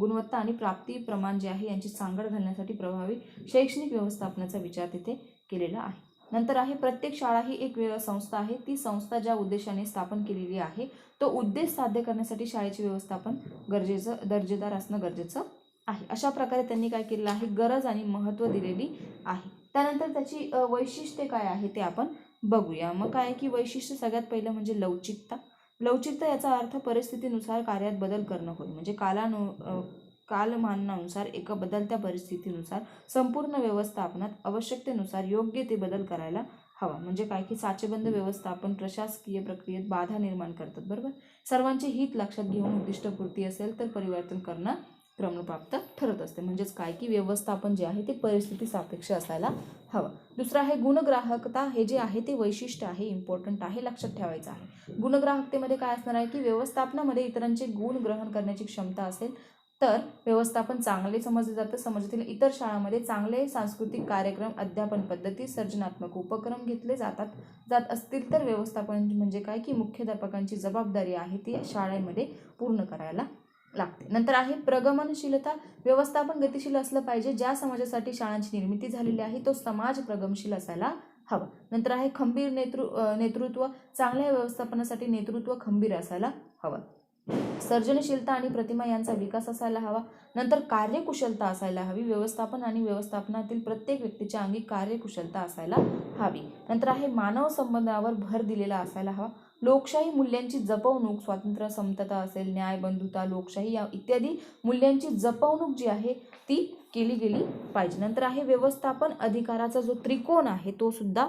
गुणवत्ता आणि प्राप्ती प्रमाण जे आहे यांची सांगड घालण्यासाठी प्रभावी शैक्षणिक व्यवस्थापनाचा विचार तिथे केलेला आहे. नंतर आहे प्रत्येक शाळा ही एक संस्था आहे. ती संस्था ज्या उद्देशाने स्थापन केलेली आहे तो उद्देश साध्य करण्यासाठी शाळेचे व्यवस्थापन दर्जेदार असणं गरजेचं आहे. अशा प्रकारे त्यांनी काय केलेलं आहे, गरज आणि महत्त्व दिलेली आहे. त्यानंतर त्याची वैशिष्ट्ये काय आहे ते आपण बघूया. मग काय की वैशिष्ट्य सगळ्यात पहिलं म्हणजे लवचिकता. लवचिकता याचा अर्थ परिस्थितीनुसार कार्यात बदल करणं होय. म्हणजे कालमानानुसार एका बदलत्या परिस्थितीनुसार संपूर्ण व्यवस्थापनात आवश्यकतेनुसार योग्य ते बदल करायला हवा. म्हणजे काय की साचेबंद व्यवस्थापन प्रशासकीय प्रक्रियेत बाधा निर्माण करतात, बरोबर. सर्वांचे हित लक्षात घेऊन उद्दिष्टपूर्ती असेल तर परिवर्तन करणं क्रमप्राप्त ठरत असते. म्हणजेच काय की व्यवस्थापन जे आहे ते परिस्थिती सापेक्ष असायला हवं. दुसरं आहे गुणग्राहकता. हे जे आहे ते वैशिष्ट्य आहे, इम्पॉर्टंट आहे, लक्षात ठेवायचं आहे. गुणग्राहकतेमध्ये काय असणार आहे की व्यवस्थापनामध्ये इतरांचे गुण ग्रहण करण्याची क्षमता असेल तर व्यवस्थापन चांगले समजले जातं. समाजातील इतर शाळांमध्ये चांगले सांस्कृतिक कार्यक्रम, अध्यापन पद्धती, सर्जनात्मक उपक्रम घेतले जात असतील तर व्यवस्थापन म्हणजे काय की मुख्याध्यापकांची जबाबदारी आहे ती शाळेमध्ये पूर्ण करायला लागते. नंतर आहे प्रगमनशीलता. व्यवस्थापन गतिशील असलं पाहिजे. ज्या समाजासाठी शाळांची निर्मिती झालेली आहे तो समाज प्रगमशील असायला हवा. नंतर आहे खंबीर नेतृत्व. चांगल्या व्यवस्थापनासाठी नेतृत्व खंबीर असायला हवं. सर्जनशीलता आणि प्रतिमा यांचा विकास असायला हवा. नंतर कार्यकुशलता असायला हवी. व्यवस्थापन आणि व्यवस्थापनातील प्रत्येक व्यक्तीच्या अंगी कार्यकुशलता असायला हवी. नंतर आहे मानव संबंधावर भर दिलेला असायला हवा. लोकशाही मूल्यांची जपवणूक, स्वातंत्र्य, समता असेल, न्याय, बंधुता, लोकशाही या इत्यादी मूल्यांची जपवणूक जी आहे ती केली गेली पाहिजे. नंतर आहे व्यवस्थापन अधिकाराचा जो त्रिकोण आहे तो सुद्धा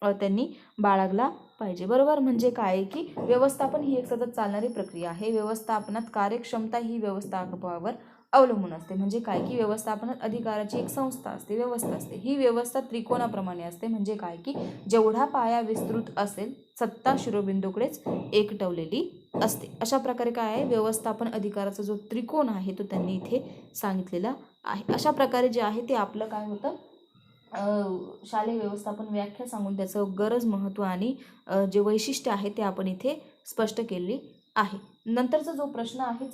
त्यांनी बाळगला पाहिजे, बरोबर. म्हणजे काय की व्यवस्थापन ही एक सतत चालणारी प्रक्रिया आहे. व्यवस्थापनात कार्यक्षमता ही व्यवस्थापकावर अवलंबून असते. म्हणजे काय की व्यवस्थापनात अधिकाराची एक संस्था असते, व्यवस्था असते. ही व्यवस्था त्रिकोणाप्रमाणे असते. म्हणजे काय की जेवढा पाया विस्तृत असेल सत्ता शिरोबिंदूकडेच एकटवलेली असते. अशा प्रकारे काय आहे, व्यवस्थापन अधिकाराचा जो त्रिकोण आहे तो त्यांनी इथे सांगितलेला आहे. अशा प्रकारे जे आहे ते आपलं काय होतं, शालेय व्यवस्थापन व्याख्या सांगून त्याचं गरज, महत्त्व आणि जे वैशिष्ट्य आहे ते आपण इथे स्पष्ट केली आहे. नंतरचा जो प्रश्न आहे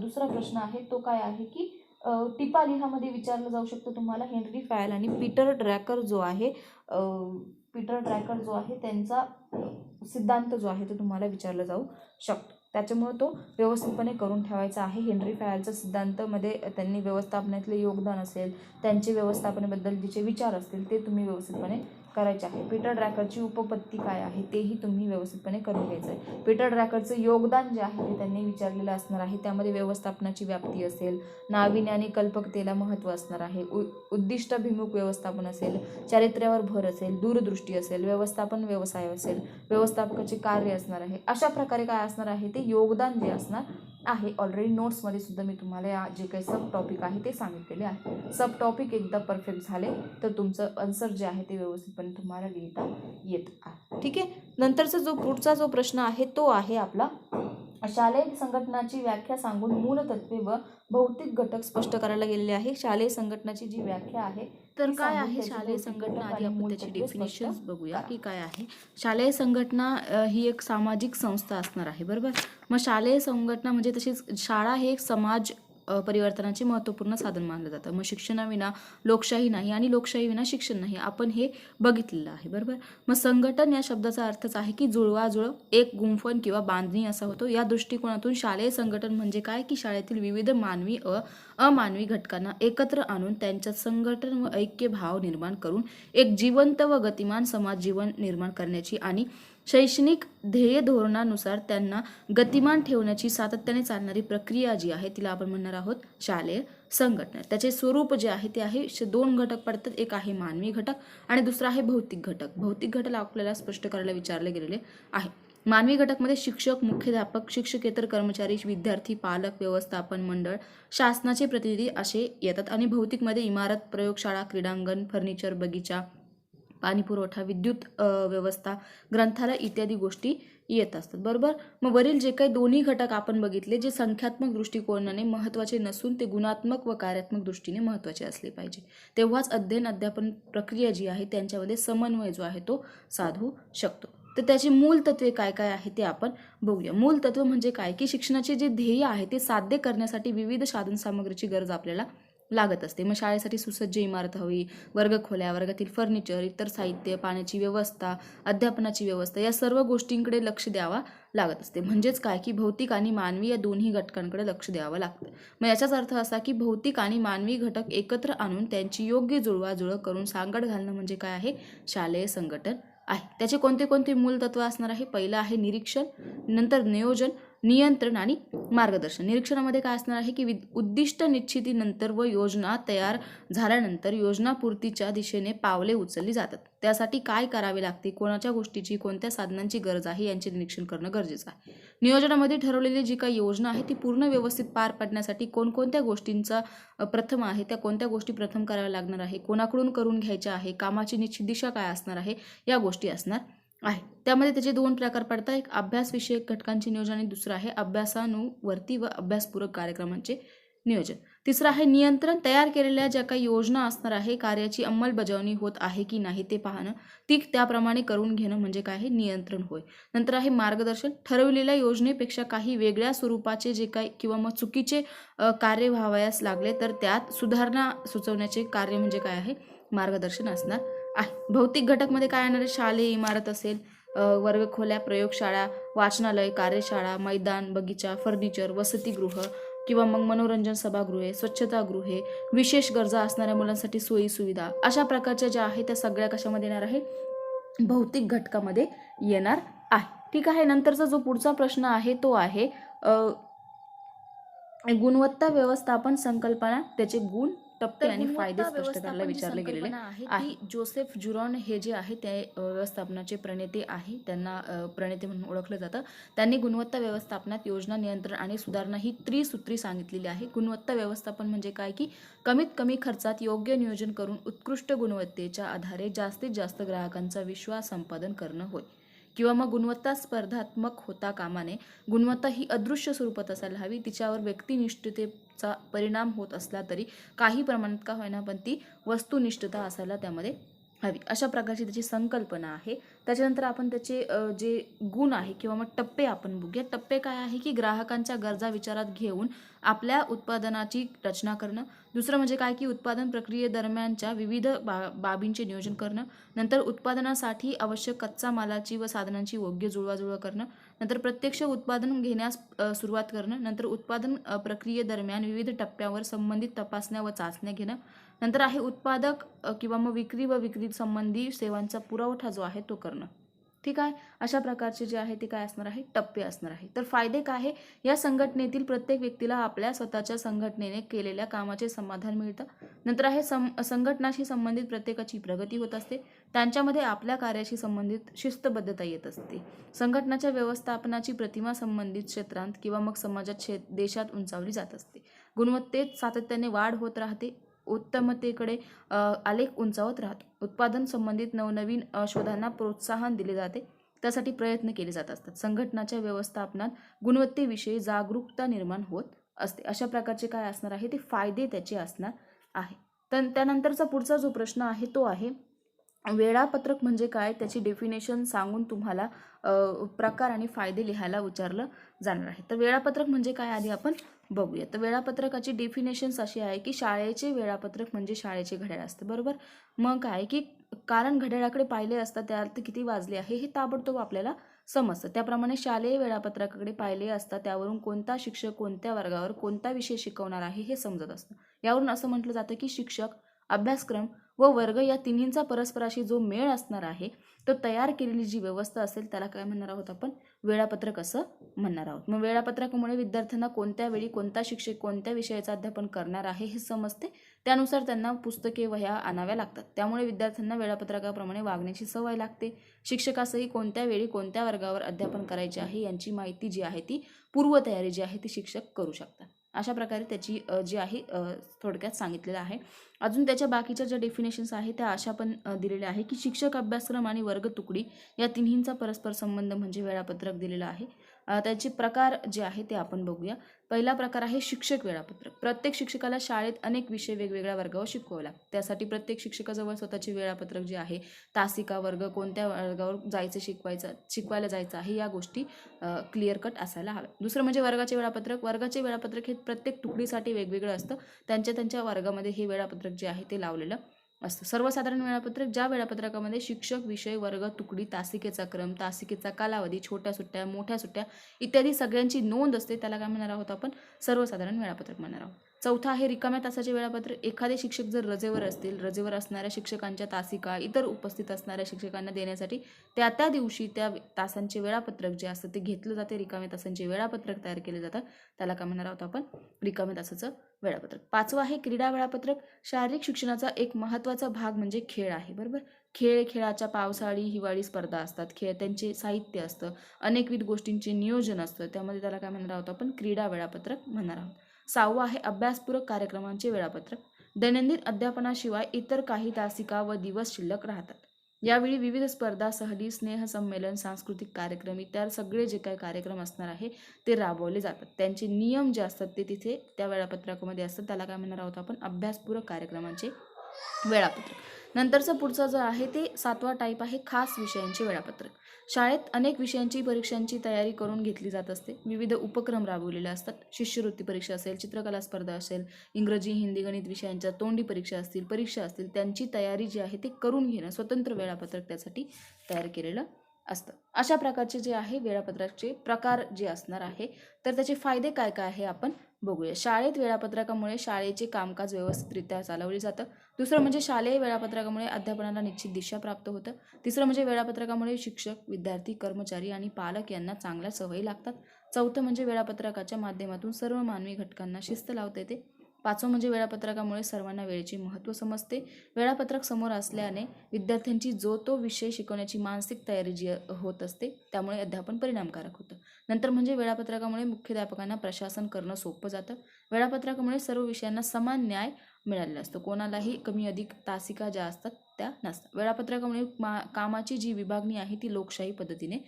दुसरा प्रश्न आहे तो काय आहे की टिपा लिहामध्ये विचारलं जाऊ शकतं तुम्हाला. हेनरी फॅल आणि पीटर ड्रॅकर जो आहे त्यांचा सिद्धांत जो आहे तो तुम्हाला विचारला जाऊ शकतो. त्याच्यामुळे तो व्यवस्थितपणे करून ठेवायचा आहे. हेनरी फॅलच्या सिद्धांतामध्ये त्यांनी व्यवस्थापनातले योगदान असेल, त्यांचे व्यवस्थापनाबद्दल जे विचार असतील ते तुम्ही व्यवस्थितपणे करायचे आहे. पीटर ड्रॅकरची उपपत्ती काय आहे तेही तुम्ही व्यवस्थितपणे करून घ्यायचं आहे. पीटर ड्रॅकरचं योगदान जे आहे ते त्यांनी विचारलेलं असणार आहे. त्यामध्ये व्यवस्थापनाची व्याप्ती असेल, नाविन्य आणि कल्पकतेला महत्त्व असणार आहे, उद्दिष्टाभिमुख व्यवस्थापन असेल, चारित्र्यावर भर असेल, दूरदृष्टी असेल, व्यवस्थापन व्यवसाय असेल, व्यवस्थापकाचे कार्य असणार आहे. अशा प्रकारे काय असणार आहे ते योगदान जे असणार आहे. ऑलरेडी नोट्समध्ये सुद्धा मी तुम्हाला जे काही सब टॉपिक आहे ते सांगितलेले आहे. सब टॉपिक एकदा परफेक्ट झाले तर तुमचं आन्सर जे आहे ते व्यवस्थितपणे तुम्हाला लिहिता येत आहे. ठीक आहे. नंतरचा पुढचा जो प्रश्न आहे तो आहे आपला शालेय संघटनाची व्याख्या सांगून मूलतत्वे व भौतिक घटक स्पष्ट करायला गेलेले आहे. शालेय संघटनाची जी व्याख्या आहे तर काय आहे शालेय संघटना, आधी आपण त्याची डेफिनेशन बघूया की काय आहे. शालेय संघटना ही एक सामाजिक संस्था असणार आहे, बरोबर. मग शालेय संघटना म्हणजे तशीच शाळा हे एक समाज परिवर्तनाचे महत्त्वपूर्ण साधन मानलं जातं. मग शिक्षणाविना लोकशाही नाही आणि लोकशाही विना शिक्षण नाही, आपण हे बघितलेलं आहे, बरोबर. मग संघटन या शब्दाचा अर्थच आहे की जुळवाजुळव, एक गुंफण किंवा बांधणी असा होतो. या दृष्टिकोनातून शालेय संघटन म्हणजे काय की शाळेतील विविध मानवी अमानवी घटकांना एकत्र आणून त्यांच्यात संघटन व ऐक्य भाव निर्माण करून एक जिवंत व गतिमान समाज जीवन निर्माण करण्याची आणि शैक्षणिक ध्येय धोरणानुसार त्यांना गतिमान ठेवण्याची सातत्याने चालणारी प्रक्रिया जी आहे तिला आपण म्हणणार आहोत शालेय संघटना. त्याचे स्वरूप जे आहे ते आहे 2 घटक पडतात. एक आहे मानवी घटक आणि दुसरा आहे भौतिक घटक. भौतिक घटक आपल्याला स्पष्ट करायला विचारले गेलेले आहे. मानवी घटकमध्ये शिक्षक, मुख्याध्यापक, शिक्षकेतर कर्मचारी, विद्यार्थी, पालक, व्यवस्थापन मंडळ, शासनाचे प्रतिनिधी असे येतात. आणि भौतिकमध्ये इमारत, प्रयोगशाळा, क्रीडांगण, फर्निचर, बगीचा, पाणी पुरवठा, विद्युत व्यवस्था, ग्रंथालय इत्यादी गोष्टी येत असतात, बरोबर. मग वरील जे काही दोन्ही घटक आपण बघितले जे संख्यात्मक दृष्टिकोनाने महत्त्वाचे नसून ते गुणात्मक व कार्यात्मक दृष्टीने महत्त्वाचे असले पाहिजे, तेव्हाच अध्ययन अध्यापन प्रक्रिया जी आहे त्यांच्यामध्ये समन्वय जो आहे तो साधू शकतो. तर त्याची मूल तत्वे काय काय आहे ते आपण बघूया. मूल तत्व म्हणजे काय की शिक्षणाचे जे ध्येय आहे ते साध्य करण्यासाठी विविध साधन सामग्रीची गरज आपल्याला लागत असते. मग शाळेसाठी सुसज्ज इमारत हवी, वर्गखोल्या, वर्गातील फर्निचर, इतर साहित्य, पाण्याची व्यवस्था, अध्यापनाची व्यवस्था या सर्व गोष्टींकडे लक्ष द्यावा लागत असते. म्हणजेच काय की भौतिक आणि मानवी या दोन्ही घटकांकडे लक्ष द्यावं लागतं. मग याचाच अर्थ असा की भौतिक आणि मानवी घटक एकत्र आणून त्यांची योग्य जुळवाजुळव करून सांगड घालणं म्हणजे काय आहे शालेय संघटन आहे. त्याचे कोणते कोणते मूल तत्व असणार आहे. पहिलं आहे निरीक्षण, नंतर नियोजन, नियंत्रण आणि मार्गदर्शन. निरीक्षणामध्ये काय असणार आहे की उद्दिष्ट निश्चितीनंतर व योजना तयार झाल्यानंतर योजनापूर्तीच्या दिशेने पावले उचलली जातात. त्यासाठी काय करावे लागते, कोणाच्या गोष्टीची, कोणत्या साधनांची गरज आहे यांचे निरीक्षण करणं गरजेचं आहे. नियोजनामध्ये ठरवलेली जी काही योजना आहे ती पूर्ण व्यवस्थित पार पाडण्यासाठी कोणकोणत्या गोष्टींचा प्रथम आहे, त्या कोणत्या गोष्टी प्रथम कराव्या लागणार आहे, कोणाकडून करून घ्यायच्या आहे, कामाची निश्चित दिशा काय असणार आहे, या गोष्टी असणार आहे. त्यामध्ये त्याचे 2 प्रकार पडतात. एक अभ्यासविषयक घटकांचे नियोजन आणि दुसरं आहे अभ्यासानुवर्ती व अभ्यासपूरक कार्यक्रमांचे नियोजन. तिसरं आहे नियंत्रण. तयार केलेल्या ज्या काही योजना असणार आहे कार्याची अंमलबजावणी होत आहे की नाही ते पाहणं, ती त्याप्रमाणे करून घेणं म्हणजे काय आहे नियंत्रण होय. नंतर आहे मार्गदर्शन. ठरवलेल्या योजनेपेक्षा काही वेगळ्या स्वरूपाचे जे काही किंवा मग चुकीचे कार्य व्हावयास लागले तर त्यात सुधारणा सुचवण्याचे कार्य म्हणजे काय आहे मार्गदर्शन असणार आहे. भौतिक घटकमध्ये काय येणार आहे, शालेय इमारत असेल, वर्गखोल्या, प्रयोगशाळा, वाचनालय, कार्यशाळा, मैदान, बगीचा, फर्निचर, वसतिगृह किंवा मग मनोरंजन सभागृहे, स्वच्छतागृहे, विशेष गरजा असणाऱ्या मुलांसाठी सोयी सुविधा, अशा प्रकारच्या ज्या आहेत त्या सगळ्या कशामध्ये येणार आहे भौतिक घटकामध्ये येणार आहे. ठीक आहे. नंतरचा जो पुढचा प्रश्न आहे तो आहे गुणवत्ता व्यवस्थापन संकल्पना, त्याचे गुण, टप्पे आणि फायदे स्पष्ट करायला विचारले गेलेले आहे. जोसेफ जुरॉन हे जे आहे ते व्यवस्थापनाचे प्रणेते आहे, त्यांना प्रणेते म्हणून ओळखलं जातं. त्यांनी गुणवत्ता व्यवस्थापनात योजना, नियंत्रण आणि सुधारणा ही त्रिसूत्री सांगितलेली आहे. गुणवत्ता व्यवस्थापन म्हणजे काय की कमीत कमी खर्चात योग्य नियोजन करून उत्कृष्ट गुणवत्तेच्या आधारे जास्तीत जास्त ग्राहकांचा विश्वास संपादन करणं होय. किंवा मग गुणवत्ता स्पर्धात्मक होता कामा नये. गुणवत्ता ही अदृश्य स्वरूपात असायला हवी, तिच्यावर व्यक्तिनिष्ठतेचा परिणाम होत असला तरी काही प्रमाणात का होईना पण ती वस्तुनिष्ठता असायला त्यामध्ये हवी, अशा प्रकारची त्याची संकल्पना आहे. त्याच्यानंतर आपण त्याचे जे गुण आहे किंवा मग टप्पे आपण बघूया. टप्पे काय आहे की ग्राहकांच्या गरजा विचारात घेऊन आपल्या उत्पादनाची रचना करणं. दुसरं म्हणजे काय की उत्पादन प्रक्रियेदरम्यानच्या विविध बाबींचे नियोजन करणं. नंतर उत्पादनासाठी आवश्यक कच्चा मालाची व साधनांची योग्य जुळवाजुळव करणं. नंतर प्रत्यक्ष उत्पादन घेण्यास सुरुवात करणं. नंतर उत्पादन प्रक्रियेदरम्यान विविध टप्प्यावर संबंधित तपासण्या व चाचण्या घेणं. नंतर आहे उत्पादक किंवा मग विक्री व विक्री संबंधी सेवांचा पुरवठा जो आहे तो करणं. ठीक आहे. अशा प्रकारचे जे आहे ते काय असणार आहे टप्पे असणार आहे. तर फायदे काय आहे, या संघटनेतील प्रत्येक व्यक्तीला आपल्या स्वतःच्या संघटनेने केलेल्या कामाचे समाधान मिळतं. नंतर आहे संघटनाशी संबंधित प्रत्येकाची प्रगती होत असते, त्यांच्यामध्ये आपल्या कार्याशी संबंधित शिस्तबद्धता येत असते. संघटनाच्या व्यवस्थापनाची प्रतिमा संबंधित क्षेत्रांत किंवा मग समाजात देशात उंचावली जात असते. गुणवत्तेत सातत्याने वाढ होत राहते, उत्तमतेकडे आलेख उंचावत राहतो. उत्पादन संबंधित नवनवीन शोधांना प्रोत्साहन दिले जाते. त्यासाठी प्रयत्न केले जात असतात. संघटनाच्या व्यवस्थापनात गुणवत्तेविषयी जागरूकता निर्माण होत असते. अशा प्रकारचे काय असणार आहे ते फायदे त्याचे असणार आहे. तर त्यानंतरचा पुढचा जो प्रश्न आहे तो आहे वेळापत्रक म्हणजे काय, त्याची डेफिनेशन सांगून तुम्हाला प्रकार आणि फायदे लिहायला विचारलं जाणार आहे. तर वेळापत्रक म्हणजे काय आधी आपण बघूया. तर वेळापत्रकाची डेफिनेशन्स अशी आहे की शाळेचे वेळापत्रक म्हणजे शाळेचे घड्याळ असते, बरोबर. मग काय की कारण घड्याळाकडे पाहिले असता त्यात किती वाजले आहे हे ताबडतोब आपल्याला समजतं. त्याप्रमाणे शालेय वेळापत्रकाकडे पाहिले असता त्यावरून कोणता शिक्षक कोणत्या वर्गावर कोणता विषय शिकवणार आहे हे समजत असतं. यावरून असं म्हटलं जातं की शिक्षक, अभ्यासक्रम व वर्ग या तिन्हींचा परस्पराशी जो मेळ असणार आहे तो तयार केलेली जी व्यवस्था असेल त्याला काय म्हणणार आहोत आपण, वेळापत्रक असं म्हणणार आहोत. मग वेळापत्रकामुळे विद्यार्थ्यांना कोणत्या वेळी कोणता शिक्षक कोणत्या विषयाचं अध्यापन करणार आहे हे समजते. त्यानुसार त्यांना पुस्तके वह्या आणाव्या लागतात. त्यामुळे विद्यार्थ्यांना वेळापत्रकाप्रमाणे वागण्याची सवय लागते. शिक्षकासही कोणत्या वेळी कोणत्या वर्गावर अध्यापन करायचे आहे यांची माहिती जी आहे ती पूर्वतयारी जी आहे ती शिक्षक करू शकतात. अशा प्रकारे त्याची जी आहे थोडक्यात सांगितलेलं आहे. अजून त्याच्या बाकीच्या ज्या डेफिनेशन्स आहेत त्या अशा पण दिलेल्या आहे की शिक्षक, अभ्यासक्रम आणि वर्ग तुकडी या तिन्हींचा परस्पर संबंध म्हणजे वेळापत्रक दिलेलं आहे. त्याचे प्रकार जे आहे ते आपण बघूया. पहिला प्रकार आहे शिक्षक वेळापत्रक. प्रत्येक शिक्षकाला शाळेत अनेक विषय वेगवेगळ्या वर्गावर शिकवावे लागतात. त्यासाठी प्रत्येक शिक्षकाजवळ स्वतःचे वेळापत्रक जे आहे, तासिका, वर्ग कोणत्या वर्गावर जायचं शिकवायला जायचं आहे या गोष्टी क्लिअर कट असायला हव्या. दुसरं म्हणजे वर्गाचे वेळापत्रक. वर्गाचे वेळापत्रक हे प्रत्येक तुकडीसाठी वेगवेगळं असतं. त्यांच्या वर्गामध्ये हे वेळापत्रक जे आहे ते लावलेलं असतं. सर्वसाधारण वेळापत्रक, ज्या वेळापत्रकामध्ये शिक्षक, विषय, वर्ग, तुकडी, तासिकेचा क्रम, तासिकेचा कालावधी, छोट्या सुट्ट्या, मोठ्या सुट्ट्या इत्यादी सगळ्यांची नोंद असते त्याला काय म्हणणार आहोत आपण, सर्वसाधारण वेळापत्रक म्हणणार आहोत. चौथा आहे रिकाम्या तासाचे वेळापत्रक. एखादे शिक्षक जर रजेवर असतील, रजेवर असणाऱ्या शिक्षकांच्या तासिका इतर उपस्थित असणाऱ्या शिक्षकांना देण्यासाठी त्या दिवशी त्या तासांचे वेळापत्रक जे असतं ते घेतलं जाते. रिकाम्या तासांचे वेळापत्रक तयार केले जातात त्याला काय म्हणणार आहोत आपण, रिकाम्या तासाचं वेळापत्रक. पाचवं आहे क्रीडा वेळापत्रक. शारीरिक शिक्षणाचा एक महत्त्वाचा भाग म्हणजे खेळ आहे, बरोबर. खेळाच्या पावसाळी हिवाळी स्पर्धा असतात. त्यांचे साहित्य असतं, अनेकविध गोष्टींचे नियोजन असतं. त्यामध्ये त्याला काय म्हणणार आहोत आपण, क्रीडा वेळापत्रक म्हणणार आहोत. सहावं आहे अभ्यासपूरक कार्यक्रमांचे वेळापत्रक. दैनंदिन अध्यापनाशिवाय इतर काही तासिका व दिवस शिल्लक राहतात. यावेळी विविध स्पर्धा, सहली, स्नेहसंमेलन, सांस्कृतिक कार्यक्रम इत्यादी सगळे जे काही कार्यक्रम असणार आहे ते राबवले जातात. त्यांचे नियम जे असतात ते तिथे त्या वेळापत्रकामध्ये असतात. त्याला काय म्हणणार आहोत आपण, अभ्यासपूरक कार्यक्रमांचे वेळापत्रक. नंतरचं पुढचं जे आहे ते सातवा टाईप आहे खास विषयांचे वेळापत्रक. शाळेत अनेक विषयांची परीक्षांची तयारी करून घेतली जात असते. विविध उपक्रम राबवलेले असतात. शिष्यवृत्ती परीक्षा असेल, चित्रकला स्पर्धा असेल, इंग्रजी, हिंदी, गणित विषयांच्या तोंडी परीक्षा असतील त्यांची तयारी जी आहे ते करून घेणं स्वतंत्र वेळापत्रक त्यासाठी तयार केलेलं असतं. अशा प्रकारचे जे आहे वेळापत्रकाचे प्रकार जे असणार आहे तर त्याचे फायदे काय काय आहे आपण बघूया. शाळेत वेळापत्रकामुळे शाळेचे कामकाज व्यवस्थितरित्या चालवले जातं. दुसरं म्हणजे शालेय वेळापत्रकामुळे अध्यापनाला निश्चित दिशा प्राप्त होतं. तिसरं म्हणजे वेळापत्रकामुळे शिक्षक, विद्यार्थी, कर्मचारी आणि पालक यांना चांगल्या सवयी लागतात. चौथं म्हणजे वेळापत्रकाच्या माध्यमातून सर्व मानवी घटकांना शिस्त लावता येते. पाचवं म्हणजे वेळापत्रकामुळे सर्वांना वेळेचे महत्त्व समजते. वेळापत्रक समोर असल्याने विद्यार्थ्यांची जो तो विषय शिकवण्याची मानसिक तयारी जी होत असते त्यामुळे अध्यापन परिणामकारक होतं. नंतर म्हणजे वेळापत्रकामुळे मुख्याध्यापकांना प्रशासन करणं सोपं जातं. वेळापत्रकामुळे सर्व विषयांना समान न्याय मिळालेला असतो. कोणालाही कमी अधिक तासिका ज्या असतात त्या नसतात. वेळापत्रकामुळे कामाची जी विभागणी आहे ती लोकशाही पद्धतीने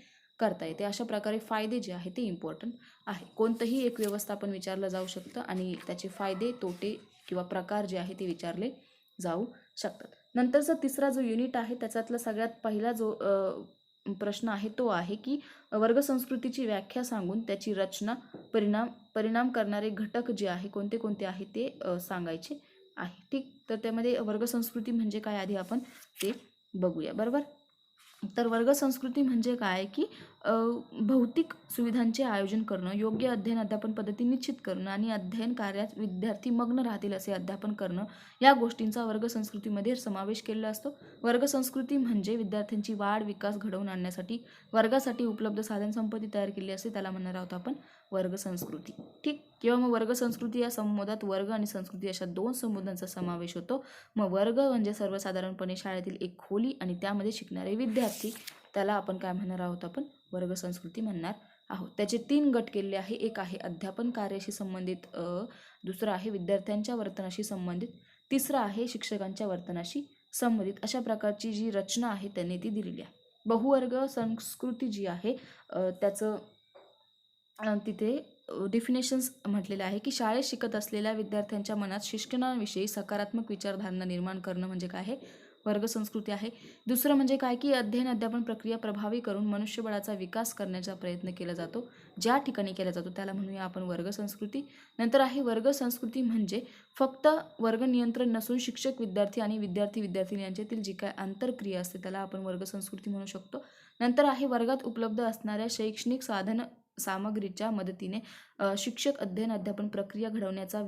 करता येते. अशा प्रकारे फायदे जे आहे ते इम्पॉर्टंट आहे. कोणतंही एक व्यवस्थापन विचारलं जाऊ शकतं आणि त्याचे फायदे, तोटे किंवा प्रकार जे आहे ते विचारले जाऊ शकतात. नंतरचा तिसरा जो युनिट आहे त्याच्यातला सगळ्यात पहिला जो प्रश्न आहे तो आहे की वर्गसंस्कृतीची व्याख्या सांगून त्याची रचना, परिणाम करणारे घटक जे आहे कोणते कोणते आहे ते सांगायचे आहे. ठीक, तर त्यामध्ये वर्गसंस्कृती म्हणजे काय आधी आपण ते बघूया, बरोबर. तर वर्गसंस्कृती म्हणजे काय की भौतिक सुविधांचे आयोजन करणं, योग्य अध्ययन अध्यापन पद्धती निश्चित करणं आणि अध्ययन कार्यात विद्यार्थी मग्न राहतील असे अध्यापन करणं या गोष्टींचा वर्गसंस्कृतीमध्ये समावेश केलेला असतो. वर्गसंस्कृती म्हणजे विद्यार्थ्यांची वाढ विकास घडवून आणण्यासाठी वर्गासाठी उपलब्ध साधनसंपत्ती तयार केली असते त्याला म्हणणार आहोत आपण वर्गसंस्कृती. ठीक, किंवा मग वर्गसंस्कृती या संबोधात वर्ग आणि संस्कृती अशा दोन संबोधांचा समावेश होतो. मग वर्ग म्हणजे सर्वसाधारणपणे शाळेतील एक खोली आणि त्यामध्ये शिकणारे विद्यार्थी त्याला आपण काय म्हणणार आहोत, आपण वर्गसंस्कृती म्हणणार आहोत. त्याचे 3 गट केलेले आहे. एक आहे अध्यापन कार्याशी संबंधित, दुसरं आहे विद्यार्थ्यांच्या वर्तनाशी संबंधित, तिसरं आहे शिक्षकांच्या वर्तनाशी संबंधित. अशा प्रकारची जी रचना आहे त्यांनी ती दिलेली आहे. बहुवर्ग संस्कृती जी आहे त्याचं तिथे डेफिनेशन्स म्हटलेलं आहे की शाळेत शिकत असलेल्या विद्यार्थ्यांच्या मनात शिक्षणाविषयी सकारात्मक विचारधारणा निर्माण करणं म्हणजे काय आहे, वर्ग संस्कृती आहे. दुसरं म्हणजे काय की अध्ययन अध्यापन प्रक्रिया प्रभावी करून मनुष्यबळाचा विकास करण्याचा प्रयत्न केला जातो, ज्या ठिकाणी केला जातो त्याला म्हणूया आपण वर्ग संस्कृती. नंतर आहे वर्ग संस्कृती म्हणजे फक्त वर्ग नियंत्रण नसून शिक्षक विद्यार्थी आणि विद्यार्थी विद्यार्थिनी यांच्यातील जी काय आंतरक्रिया असते त्याला आपण वर्ग संस्कृती म्हणू शकतो. नंतर आहे वर्गात उपलब्ध असणाऱ्या शैक्षणिक साधन सामग्रीच्या मदतीने शिक्षक अध्ययन अध्यापन प्रक्रिया घडवण्याचा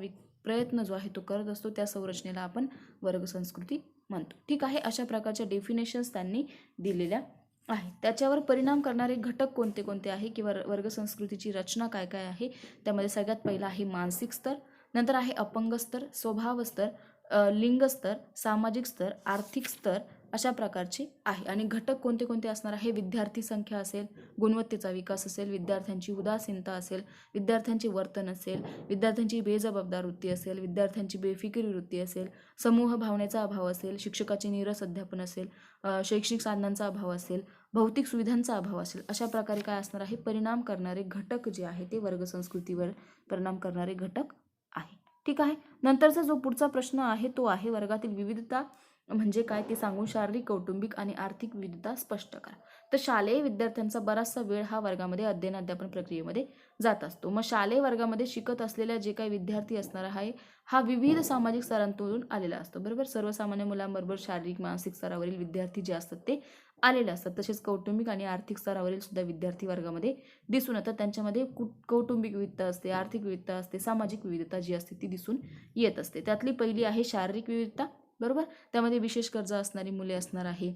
प्रयत्न जो आहे तो करत असतो, त्या संरचनेला आपण वर्ग संस्कृती म्हणतो. ठीक आहे, अशा प्रकारच्या डेफिनेशन्स त्यांनी दिलेल्या आहेत. त्याच्यावर परिणाम करणारे घटक कोणते कोणते आहे किंवा वर्ग संस्कृतीची रचना काय काय आहे, त्यामध्ये सगळ्यात पहिला आहे मानसिक स्तर, नंतर आहे अपंग स्तर, स्वभाव स्तर, लिंग स्तर, सामाजिक स्तर, आर्थिक स्तर अशा प्रकारचे आहे. आणि घटक कोणते कोणते असणार आहे, विद्यार्थी संख्या असेल, गुणवत्तेचा विकास असेल, विद्यार्थ्यांची उदासीनता असेल, विद्यार्थ्यांचे वर्तन असेल, विद्यार्थ्यांची बेजबाबदार वृत्ती असेल, विद्यार्थ्यांची बेफिकिरी वृत्ती असेल, समूह भावनेचा अभाव असेल, शिक्षकाचे नीरस अध्यापन असेल, शैक्षणिक साधनांचा अभाव असेल, भौतिक सुविधांचा अभाव असेल, अशा प्रकारे काय असणार आहे, परिणाम करणारे घटक जे आहे ते वर्ग संस्कृतीवर परिणाम करणारे घटक आहे. ठीक आहे, नंतरचा जो पुढचा प्रश्न आहे तो आहे वर्गातील विविधता म्हणजे काय ते सांगून शारीरिक, कौटुंबिक आणि आर्थिक विविधता स्पष्ट करा. तर शालेय विद्यार्थ्यांचा बराचसा वेळ हा वर्गामध्ये अध्ययन अध्यापन प्रक्रियेमध्ये जात असतो. मग शालेय वर्गामध्ये शिकत असलेल्या जे काही विद्यार्थी असणार आहे हा विविध सामाजिक स्तरांतून आलेला असतो, बरोबर. सर्वसामान्य मुलांबरोबर शारीरिक मानसिक स्तरावरील विद्यार्थी जे असतात ते आलेले असतात. तसेच कौटुंबिक आणि आर्थिक स्तरावरील सुद्धा विद्यार्थी वर्गामध्ये दिसून येतात. त्यांच्यामध्ये कौटुंबिक विविधता असते, आर्थिक विविधता असते, सामाजिक विविधता जी असते ती दिसून येत असते. त्यातली पहिली आहे शारीरिक विविधता, बरोबर. त्यामध्ये विशेष गरजा असणारी मुले असणार आहे,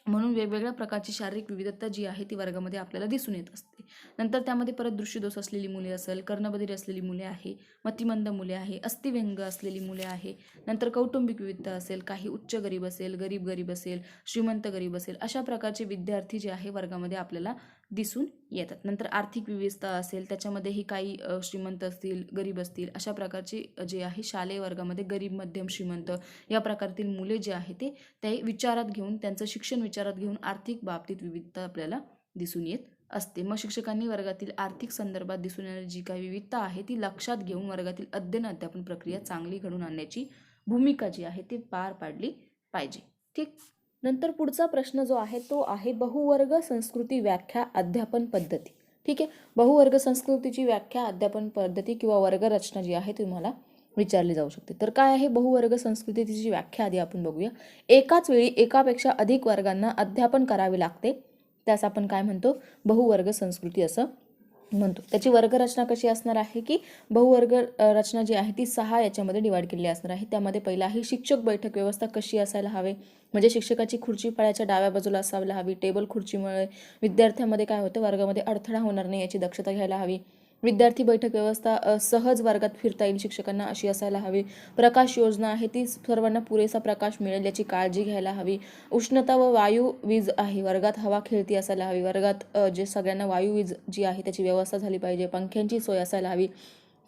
म्हणून वेगवेगळ्या प्रकारची शारीरिक विविधता जी आहे ती वर्गामध्ये आपल्याला दिसून येत असते. नंतर त्यामध्ये परत दृष्टिदोष असलेली मुले असेल, कर्णबधिर असलेली मुले आहे, मतिमंद मुले आहे, अस्थिव्यंग असलेली मुले आहे. नंतर कौटुंबिक विविधता असेल, काही उच्च गरीब असेल, गरीब असेल, श्रीमंत गरीब असेल, अशा प्रकारचे विद्यार्थी जे आहे वर्गामध्ये आपल्याला दिसून येतात. नंतर आर्थिक विविधता असेल, त्याच्यामध्येही काही श्रीमंत असतील, गरीब असतील, अशा प्रकारचे जे आहे शालेय वर्गामध्ये गरीब, मध्यम, श्रीमंत या प्रकारातील मुले जे आहे ते विचारात घेऊन, त्यांचं शिक्षण विचारात घेऊन आर्थिक बाबतीत विविधता आपल्याला दिसून येत असते. मग शिक्षकांनी वर्गातील आर्थिक संदर्भात दिसून येणारी जी काही विविधता आहे ती लक्षात घेऊन वर्गातील अध्ययन अध्यापन प्रक्रिया चांगली घडवून आणण्याची भूमिका जी आहे ती पार पाडली पाहिजे. ठीक, नंतर पुढचा प्रश्न जो आहे तो आहे बहुवर्ग संस्कृती व्याख्या अध्यापन पद्धती. ठीक आहे, बहुवर्ग संस्कृतीची व्याख्या अध्यापन पद्धती किंवा वर्ग रचना जी आहे तुम्हाला विचारली जाऊ शकते. तर काय आहे बहुवर्ग संस्कृतीची व्याख्या, आधी आपण बघूया. एकाच वेळी एकापेक्षा अधिक वर्गांना अध्यापन करावे लागते, त्यास आपण काय म्हणतो, बहुवर्ग संस्कृती असं म्हणतो. त्याची वर्गरचना कशी असणार आहे की बहुवर्ग रचना जी आहे ती 6 याच्यामध्ये डिवाइड केलेली असणार आहे. त्यामध्ये पहिला आहे शिक्षक बैठक व्यवस्था कशी असायला हवे, म्हणजे शिक्षकाची खुर्ची फळ्याच्या डाव्या बाजूला असायला हवी. टेबल खुर्चीमुळे विद्यार्थ्यांमध्ये काय होतं, वर्गामध्ये अडथळा होणार नाही याची दक्षता घ्यायला हवी. विद्यार्थी बैठक व्यवस्था सहज वर्गात फिरता येईल शिक्षकांना अशी असायला हवी. प्रकाश योजना आहे ती सर्वांना पुरेसा प्रकाश मिळेल याची काळजी घ्यायला हवी. उष्णता व वायू वीज आहे, वर्गात हवा खेळती असायला हवी. वर्गात जे सगळ्यांना वायू वीज जी आहे त्याची व्यवस्था झाली पाहिजे. पंख्यांची सोय असायला हवी.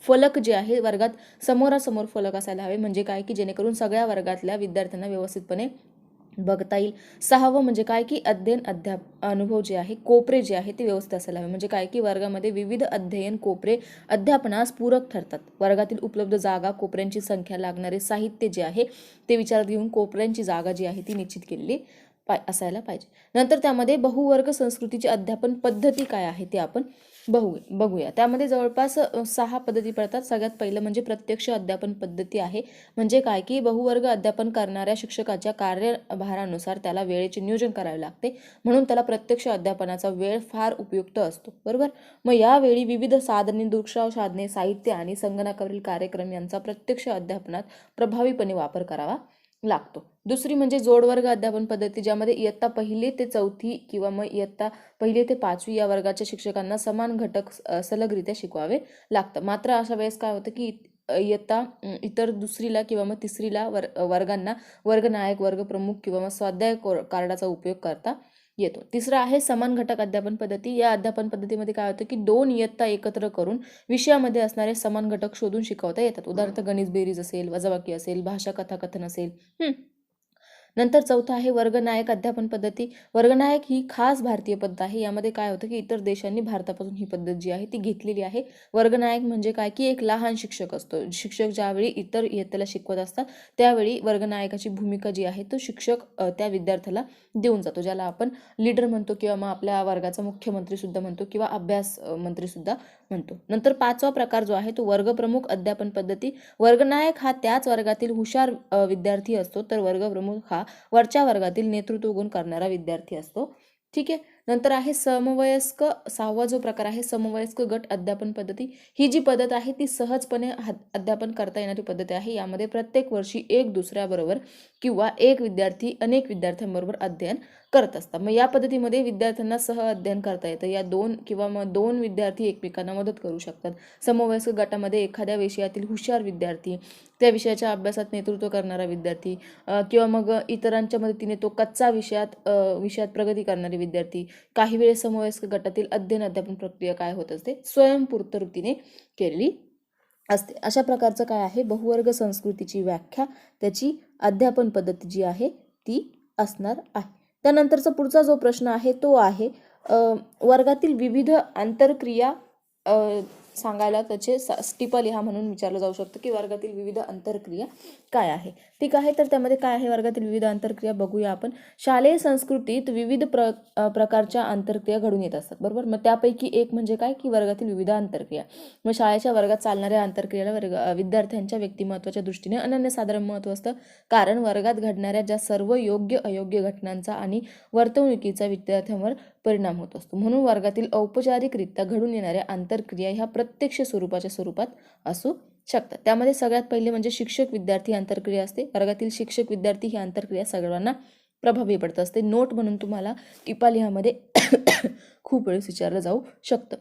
फलक जे आहे वर्गात समोरासमोर फलक असायला हवे, म्हणजे काय की जेणेकरून सगळ्या वर्गातल्या विद्यार्थ्यांना व्यवस्थितपणे बघता येईल. 6वं म्हणजे काय की अध्ययन अनुभव जे आहे, कोपरे जे आहे ते व्यवस्थित असायला हवे, म्हणजे काय की वर्गामध्ये विविध अध्ययन कोपरे अध्यापनास पूरक ठरतात. वर्गातील उपलब्ध जागा, कोपऱ्यांची संख्या, लागणारे साहित्य जे आहे ते विचारात घेऊन कोपऱ्यांची जागा जी आहे ती निश्चित केलेली असायला पाहिजे. नंतर त्यामध्ये बहुवर्ग संस्कृतीची अध्यापन पद्धती काय आहे ते आपण बघूया. त्यामध्ये जवळपास 6 पद्धती पडतात. सगळ्यात पहिलं म्हणजे प्रत्यक्ष अध्यापन पद्धती आहे, म्हणजे काय की बहुवर्ग अध्यापन करणाऱ्या शिक्षकाच्या कार्यभारानुसार त्याला वेळेचे नियोजन करावे लागते, म्हणून त्याला प्रत्यक्ष अध्यापनाचा वेळ फार उपयुक्त असतो, बरोबर. मग यावेळी विविध साधने, दृकश्राव्य साधने, साहित्य आणि संगणकावरील कार्यक्रम यांचा प्रत्यक्ष अध्यापनात प्रभावीपणे वापर करावा लागतो. दुसरी म्हणजे जोडवर्ग अध्यापन पद्धती, ज्यामध्ये इयत्ता 1 ते 4 किंवा मग इयत्ता 1 ते 5 या वर्गाच्या शिक्षकांना समान घटक सलगरित्या शिकवावे लागतं. मात्र अशा वेळेस काय होतं की इयत्ता इतर 2रीला किंवा मग 3रीला वर्गांना वर्गनायक, वर्गप्रमुख किंवा मग स्वाध्याय कार्डाचा उपयोग करता येतो. तिसरं आहे समान घटक अध्यापन पद्धती. या अध्यापन पद्धतीमध्ये काय होतं की 2 इयत्ता एकत्र करून विषयामध्ये असणारे समान घटक शोधून शिकवता येतात. उदाहरणार्थ गणित बेरीज असेल, वजाबाकी असेल, भाषा कथाकथन असेल. नंतर चौथा आहे वर्गनायक अध्यापन पद्धती. वर्गनायक ही खास भारतीय पद्धत आहे. यामध्ये काय होतं की इतर देशांनी भारतापासून ही पद्धत जी आहे ती घेतलेली आहे. वर्गनायक म्हणजे काय की एक लहान शिक्षक असतो. शिक्षक ज्यावेळी इतर इयत्तेला शिकवत असतात त्यावेळी वर्गनायकाची भूमिका जी आहे तो शिक्षक त्या विद्यार्थ्याला देऊन जातो, ज्याला आपण लीडर म्हणतो किंवा मग आपल्या वर्गाचा मुख्यमंत्री सुद्धा म्हणतो किंवा अभ्यास मंत्री सुद्धा म्हणतो. नंतर पाचवा प्रकार जो आहे तो वर्गप्रमुख अध्यापन पद्धती. वर्गनायक हा त्याच वर्गातील हुशार विद्यार्थी असतो, तर वर्गप्रमुख हा वरच्या वर्गातील नेतृत्व गुण करणारा विद्यार्थी असतो. ठीक आहे. नंतर आहे समवयस्क. सहावा जो प्रकार आहे समवयस्क गट अध्यापन पद्धती. ही जी पद्धत आहे ती सहजपणे अध्यापन करता येणारी पद्धती आहे. यामध्ये प्रत्येक वर्षी एक दुसऱ्याबरोबर किंवा एक विद्यार्थी अनेक विद्यार्थ्यांबरोबर अध्ययन करत असतात. मग या पद्धतीमध्ये विद्यार्थ्यांना सह अध्ययन करता येतं. या दोन किंवा मग दोन विद्यार्थी एकमेकांना मदत करू शकतात. समवयस्क गटामध्ये एखाद्या विषयातील हुशार विद्यार्थी, त्या विषयाच्या अभ्यासात नेतृत्व करणारा विद्यार्थी किंवा मग इतरांच्या मदतीने तो कच्चा विषयात प्रगती करणारे विद्यार्थी. काही वेळेस समवयस्क गटातील अध्ययन अध्यापन प्रक्रिया काय होत असते, स्वयंस्फूर्त रीतीने केलेली असते. अशा प्रकारचं काय आहे बहुवर्ग संस्कृतीची व्याख्या, त्याची अध्यापन पद्धती जी आहे ती असणार आहे. त्यानंतरचा पुढचा जो प्रश्न आहे तो आहे वर्गातील विविध आंतरक्रिया सांगायला त्याचे टिपा लिहा म्हणून विचारलं जाऊ शकतं की वर्गातील विविध आंतरक्रिया काय आहे. ठीक आहे. तर त्यामध्ये काय आहे वर्गातील विविध आंतरक्रिया बघूया आपण. शालेय संस्कृतीत विविध प्रकारच्या आंतरक्रिया घडून येत असतात, बरोबर. मग त्यापैकी एक म्हणजे काय की वर्गातील विविध आंतरक्रिया. मग शाळेच्या वर्गात चालणाऱ्या आंतरक्रियेला विद्यार्थ्यांच्या व्यक्तिमत्वाच्या दृष्टीने अनन्यसाधारण महत्त्व असतं, कारण वर्गात घडणाऱ्या ज्या सर्व योग्य अयोग्य घटनांचा आणि वर्तणुकीचा विद्यार्थ्यांवर परिणाम होत असतो. म्हणून वर्गातील औपचारिकरित्या घडून येणाऱ्या आंतरक्रिया ह्या प्रत्यक्ष स्वरूपात असू शकतात. त्यामध्ये सगळ्यात पहिले म्हणजे शिक्षक विद्यार्थी आंतरक्रिया असते. वर्गातील शिक्षक विद्यार्थी ही आंतरक्रिया सर्वांना प्रभावी पडत असते. नोट म्हणून तुम्हाला टिपा लिहामध्ये खूप वेळेस विचारलं जाऊ शकतं.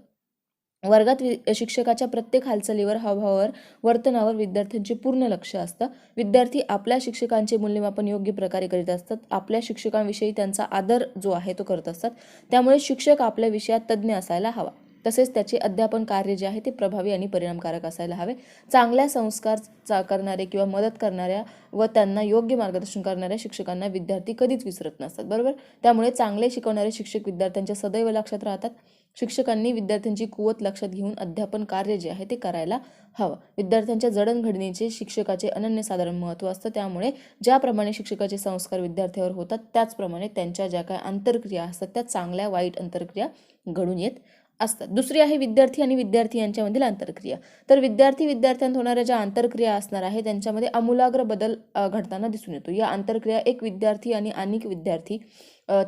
वर्गात शिक्षकाच्या प्रत्येक हालचालीवर, हावभावावर, वर्तनावर विद्यार्थ्यांचे पूर्ण लक्ष असतं. विद्यार्थी आपल्या शिक्षकांचे मूल्यमापन योग्य प्रकारे करीत असतात. आपल्या शिक्षकांविषयी त्यांचा आदर जो आहे तो करत असतात. त्यामुळे शिक्षक आपल्या विषयात तज्ज्ञ असायला हवा. तसेच त्याचे अध्यापन कार्य जे आहे ते प्रभावी आणि परिणामकारक असायला हवे. चांगल्या संस्कार करणारे किंवा मदत करणाऱ्या व त्यांना योग्य मार्गदर्शन करणाऱ्या शिक्षकांना विद्यार्थी कधीच विसरत नसतात, बरोबर. त्यामुळे चांगले शिकवणारे शिक्षक विद्यार्थ्यांच्या सदैव लक्षात राहतात. शिक्षकांनी विद्यार्थ्यांची कुवत लक्षात घेऊन अध्यापन कार्य जे आहे ते करायला हवं. विद्यार्थ्यांच्या जडणघडणीचे शिक्षकाचे अनन्यसाधारण महत्त्व असतं. त्यामुळे ज्याप्रमाणे शिक्षकाचे संस्कार विद्यार्थ्यावर होतात त्याचप्रमाणे त्यांच्या ज्या काही आंतरक्रिया असतात त्या चांगल्या वाईट आंतरक्रिया घडून येत असतात. दुसरी आहे विद्यार्थी आणि विद्यार्थी यांच्यामधील आंतरक्रिया. तर विद्यार्थ्यांत होणाऱ्या ज्या आंतरक्रिया असणार आहे त्यांच्यामध्ये आमूलाग्र बदल घडताना दिसून येतो. या आंतरक्रिया एक विद्यार्थी आणि अनेक विद्यार्थी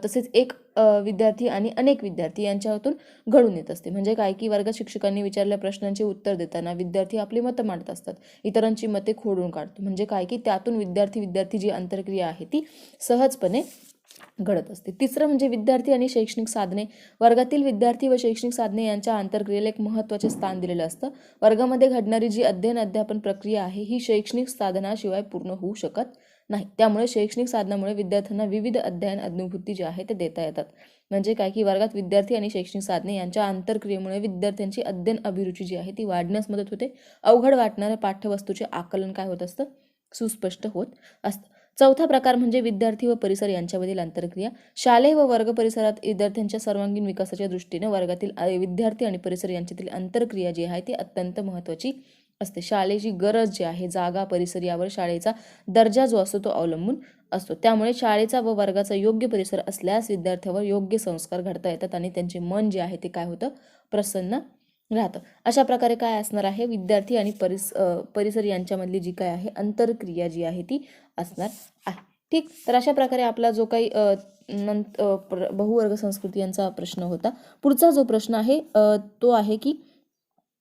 तसेच एक विद्यार्थी आणि अनेक विद्यार्थी यांच्यातून घडून येत असते. म्हणजे काय की वर्गात शिक्षकांनी विचारलेल्या प्रश्नांचे उत्तर देताना विद्यार्थी आपली मतं मांडत असतात, इतरांची मते खोडून काढतो. म्हणजे काय की त्यातून विद्यार्थी जी आंतरक्रिया आहे ती सहजपणे घडत असते. तिसरं म्हणजे विद्यार्थी आणि शैक्षणिक साधने. वर्गातील विद्यार्थी व शैक्षणिक साधने यांच्या आंतरक्रियेला एक महत्त्वाचे स्थान दिलेलं असतं. वर्गामध्ये घडणारी जी अध्ययन अध्यापन प्रक्रिया आहे ही शैक्षणिक साधनाशिवाय पूर्ण होऊ शकत नाही. त्यामुळे शैक्षणिक साधनामुळे विद्यार्थ्यांना विविध अध्ययन अनुभूती जे आहे ते देता येतात. म्हणजे काय की वर्गात विद्यार्थी आणि शैक्षणिक साधने यांच्या आंतरक्रियेमुळे विद्यार्थ्यांची अध्ययन अभिरुची जी आहे ती वाढण्यास मदत होते. अवघड वाटणाऱ्या पाठ्यवस्तूचे आकलन काय होत असतं, सुस्पष्ट होत असतं. चौथा प्रकार म्हणजे विद्यार्थी व परिसर यांच्यामधील आंतरक्रिया. शालेय व वर्ग परिसरात विद्यार्थ्यांच्या सर्वांगीण विकासाच्या दृष्टीने वर्गातील विद्यार्थी आणि परिसर यांच्यातील आंतरक्रिया जी आहे ती अत्यंत महत्त्वाची असते. शाळेची गरज जी आहे, जागा, परिसर यावर शाळेचा दर्जा जो असतो तो अवलंबून असतो. त्यामुळे शाळेचा व वर्गाचा योग्य परिसर असल्यास विद्यार्थ्यावर योग्य संस्कार घडता येतात आणि त्यांचे मन जे आहे ते काय होतं, प्रसन्न राहतं. अशा प्रकारे काय असणार आहे, विद्यार्थी आणि परिसर यांच्यामधली जी काय आहे आंतरक्रिया जी आहे ती असणार आहे. ठीक. तर अशा प्रकारे आपला जो काही बहुवर्ग संस्कृती यांचा प्रश्न होता. पुढचा जो प्रश्न आहे तो आहे की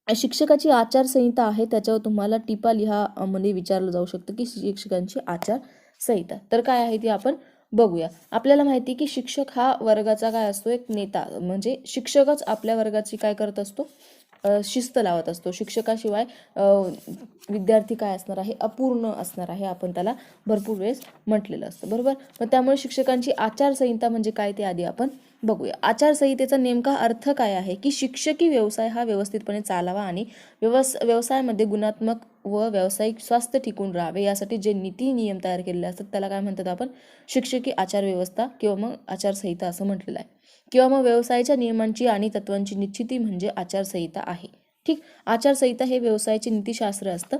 शिक्षकाची आचारसंहिता आहे, त्याच्यावर तुम्हाला टिपा लिहा मध्ये विचारलं जाऊ शकतं की शिक्षकांची आचारसंहिता. तर काय आहे ती आपण बघूया. आपल्याला माहिती की शिक्षक हा वर्गाचा काय असतो, एक नेता. म्हणजे शिक्षकच आपल्या वर्गाची काय करत असतो, शिस्त लावत असतो. शिक्षकाशिवाय विद्यार्थी काय असणार आहे, अपूर्ण असणार आहे. आपण त्याला भरपूर वेळेस म्हटलेलं असतं, बरोबर. मग त्यामुळे शिक्षकांची आचारसंहिता म्हणजे काय ते आधी आपण बघूया. आचारसंहितेचा नेमका अर्थ काय आहे की शिक्षकी व्यवसाय हा व्यवस्थितपणे चालावा आणि व्यवसायामध्ये गुणात्मक व व्यावसायिक स्वास्थ्य टिकून राहावे यासाठी जे नीती नियम तयार केलेले असतात त्याला काय म्हणतात आपण, शिक्षकी आचार व्यवस्था किंवा मग आचारसंहिता असं म्हटलेलं आहे. किंवा मग व्यवसायाच्या नियमांची आणि तत्वांची निश्चिती म्हणजे आचारसंहिता आहे. ठीक, आचारसंहिता हे व्यवसायाचे नीतिशास्त्र असतं.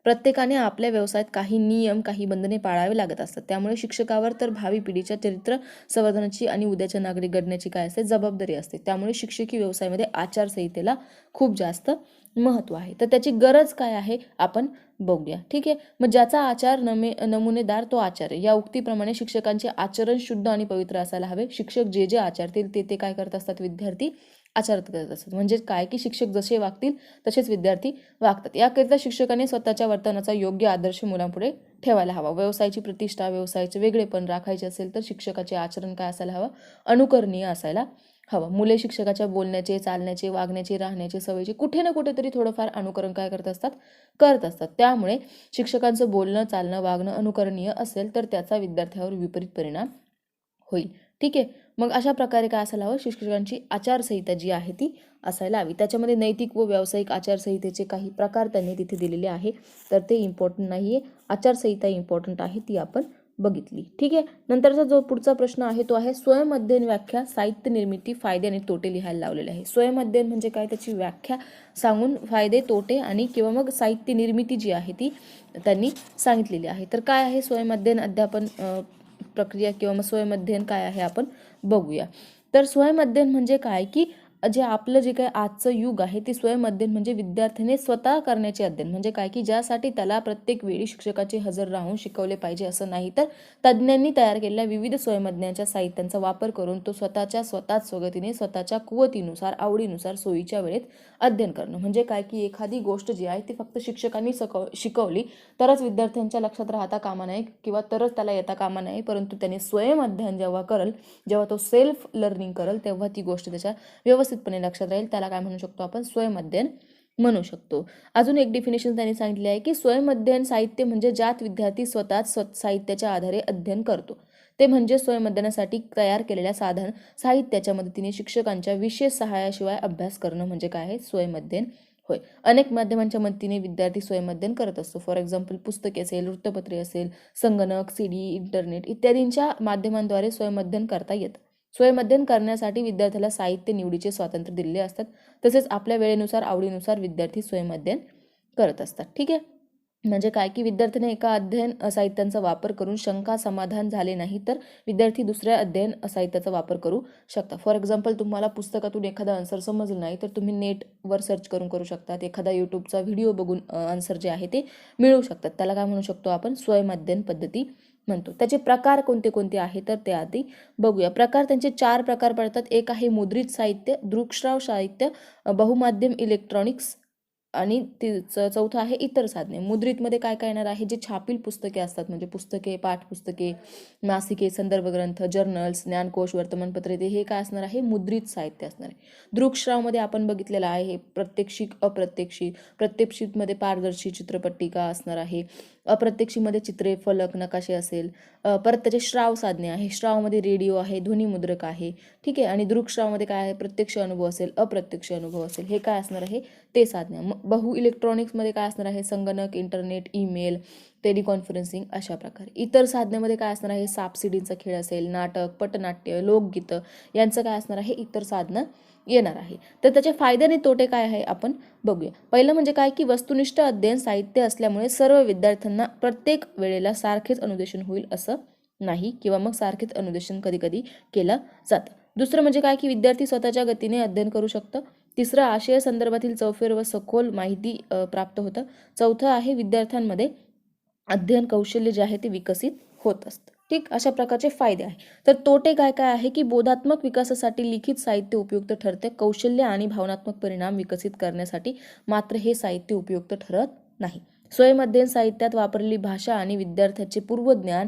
प्रत्येकाने आपल्या व्यवसायात काही नियम, काही बंधने पाळावे लागत असतात. त्यामुळे शिक्षकावर तर भावी पिढीच्या चरित्र संवर्धनाची आणि उद्याच्या नागरिक घडण्याची काय असते, जबाबदारी असते. त्यामुळे शिक्षकी व्यवसायामध्ये आचारसंहितेला खूप जास्त महत्त्व आहे. तर त्याची गरज काय आहे आपण बघूया. ठीक आहे, मग ज्याचा आचार नमुनेदार तो आचार्य या उक्तीप्रमाणे शिक्षकांचे आचरण शुद्ध आणि पवित्र असायला हवे. शिक्षक जे जे आचारतील ते काय करत असतात, विद्यार्थी आचरित करत असतात. म्हणजे काय की शिक्षक जसे वागतील तसेच विद्यार्थी वागतात. याकरिता शिक्षकाने स्वतःच्या वर्तनाचा योग्य आदर्श मुलांपुढे ठेवायला हवा. व्यवसायाची प्रतिष्ठा, व्यवसायाचे वेगळेपण राखायचे असेल तर शिक्षकाचे आचरण काय असायला हवं, अनुकरणीय असायला हवं. मुले शिक्षकाच्या बोलण्याचे, चालण्याचे, वागण्याचे, राहण्याचे, सवयीचे कुठे ना कुठेतरी थोडंफार अनुकरण काय करत असतात. त्यामुळे शिक्षकांचं बोलणं, चालणं, वागणं अनुकरणीय असेल तर त्याचा विद्यार्थ्यावर विपरीत परिणाम होईल. ठीक आहे, मग अशा प्रकारे काय असायला हवं, शिक्षकांची आचारसंहिता जी आहे ती असायला हवी. त्याच्यामध्ये नैतिक व व्यावसायिक आचारसंहितेचे काही प्रकार त्यांनी तिथे दिलेले आहे, तर ते इम्पॉर्टंट नाही आहे. आचारसंहिता इम्पॉर्टंट आहे, ती आपण बघितली. ठीक आहे, नंतरचा जो पुढचा प्रश्न आहे तो आहे स्वयंअध्ययन व्याख्या, साहित्य निर्मिती, फायदे आणि तोटे लिहायला लावलेले आहे. स्वयंअध्ययन म्हणजे काय, त्याची व्याख्या सांगून फायदे, तोटे आणि किंवा मग साहित्य निर्मिती जी आहे ती त्यांनी सांगितलेली आहे. तर काय आहे स्वयंअध्ययन अध्यापन प्रक्रिया किंवा मग स्वयंअध्ययन काय आहे आपण बघूया. तर स्वयंअध्ययन म्हणजे काय की जे आपलं जे काही आजचं युग आहे ते स्वयंअध्ययन म्हणजे विद्यार्थ्याने स्वतः करण्याचे अध्ययन. म्हणजे काय की ज्यासाठी त्याला प्रत्येक वेळी शिक्षकाचे हजर राहून शिकवले पाहिजे असं नाही, तर तज्ज्ञांनी तयार केलेल्या विविध स्वयंअध्ययनाच्या साहित्यांचा वापर करून तो स्वतःच स्वगतीने स्वतःच्या कुवतीनुसार, आवडीनुसार, सोयीच्या वेळेत अध्ययन करणं. म्हणजे काय की एखादी गोष्ट जी आहे ती फक्त शिक्षकांनी शिकवली तरच विद्यार्थ्यांच्या लक्षात राहता कामा नये किंवा तरच त्याला येता कामा नये, परंतु त्याने स्वयंअध्ययन जेव्हा तो सेल्फ लर्निंग करेल तेव्हा ती गोष्ट त्याच्या व्यवस्थितपणे लक्षात राहील. त्याला काय म्हणू शकतो आपण, स्वयंअध्ययन म्हणू शकतो. अजून एक डेफिनेशन त्यांनी सांगितले आहे की स्वयंअध्ययन साहित्य म्हणजे ज्यात विद्यार्थी स्वतःच साहित्याच्या आधारे अध्ययन करतो. ते म्हणजे स्वयंअध्ययनासाठी तयार केलेल्या साधन साहित्याच्या मदतीने शिक्षकांच्या विशेष सहाय्याशिवाय अभ्यास करणं म्हणजे काय आहे, स्वयंअध्ययन होय. अनेक माध्यमांच्या मदतीने विद्यार्थी स्वयंअध्ययन करत असतो. फॉर एक्झाम्पल पुस्तके असेल, वृत्तपत्रे असेल, संगणक, CD, इंटरनेट इत्यादींच्या माध्यमांद्वारे स्वयंअध्ययन करता येतं. स्वयंअध्ययन करण्यासाठी विद्यार्थ्याला साहित्य निवडीचे स्वातंत्र्य दिलेले असतात. तसेच आपल्या वेळेनुसार, आवडीनुसार विद्यार्थी स्वयंअध्ययन करत असतात. ठीक आहे, म्हणजे काय की विद्यार्थ्याने एका अध्ययन साहित्यांचा वापर करून शंका समाधान झाले नाही तर विद्यार्थी दुसऱ्या अध्ययन साहित्याचा वापर करू शकता. फॉर एक्झाम्पल तुम्हाला पुस्तकातून एखादा आन्सर समजलं नाही तर तुम्ही नेटवर सर्च करू शकतात. एखादा यूट्यूबचा व्हिडिओ बघून आन्सर जे आहे ते मिळवू शकतात. त्याला काय म्हणू शकतो आपण, स्वयंअध्ययन पद्धती म्हणतो. त्याचे प्रकार कोणते कोणते आहे तर ते आधी बघूया. प्रकार त्यांचे 4 प्रकार पडतात. एक आहे मुद्रित साहित्य, दृकश्राव्य साहित्य, बहुमाध्यम इलेक्ट्रॉनिक्स आणि चौथं आहे इतर साधने. मुद्रितमध्ये काय काय येणार आहे, जे छापील पुस्तके असतात म्हणजे पुस्तके, पाठपुस्तके, मासिके, संदर्भ ग्रंथ, जर्नल्स, ज्ञानकोश, वर्तमानपत्रे, हे काय असणार आहे, मुद्रित साहित्य असणार आहे. दृकश्राव्यमध्ये आपण बघितलेलं आहे हे प्रत्यक्षिक, अप्रत्यक्षिक. प्रत्यक्षिकमध्ये पारदर्शी चित्रपट्टिका असणार आहे. अप्रत्यक्षीमध्ये चित्रे, फलक, नकाशे असेल. परत त्याचे श्राव साधने आहे. श्रावमध्ये रेडिओ आहे, ध्वनिमुद्रक आहे. ठीक आहे, आणि दृकश्रावमध्ये काय आहे, प्रत्यक्ष अनुभव असेल, अप्रत्यक्ष अनुभव असेल. हे काय असणार आहे, ते साधने. मग बहु इलेक्ट्रॉनिक्समध्ये काय असणार आहे, संगणक, इंटरनेट, ईमेल, टेलिकॉन्फरन्सिंग अशा प्रकारे. इतर साधनेमध्ये काय असणार आहे, सापशिडीचा खेळ असेल, नाटक, पटनाट्य, लोकगीतं यांचं काय असणार आहे, इतर साधनं येणार आहे. तर त्याचे फायदे आणि तोटे काय आहे आपण बघूया. पहिलं म्हणजे काय की वस्तुनिष्ठ अध्ययन साहित्य असल्यामुळे सर्व विद्यार्थ्यांना प्रत्येक वेळेला सारखेच अनुदेशन होईल असं नाही किंवा मग सारखेच अनुदेशन कधी कधी केलं जातं. दुसरं म्हणजे काय की विद्यार्थी स्वतःच्या गतीने अध्ययन करू शकतं. तिसरं आशय संदर्भातील चौफेर व सखोल माहिती प्राप्त होतं. चौथं आहे विद्यार्थ्यांमध्ये अध्ययन कौशल्य जे आहे ते विकसित होत असतं. ठीक, अशा प्रकारचे फायदे आहे. तर तोटे काय काय आहे की बोधात्मक विकासासाठी लिखित साहित्य उपयुक्त ठरते. कौशल्य आणि भावनात्मक परिणाम विकसित करण्यासाठी मात्र हे साहित्य उपयुक्त ठरत नाही. स्वयंअध्ययन साहित्यात वापरलेली भाषा आणि विद्यार्थ्याचे पूर्वज्ञान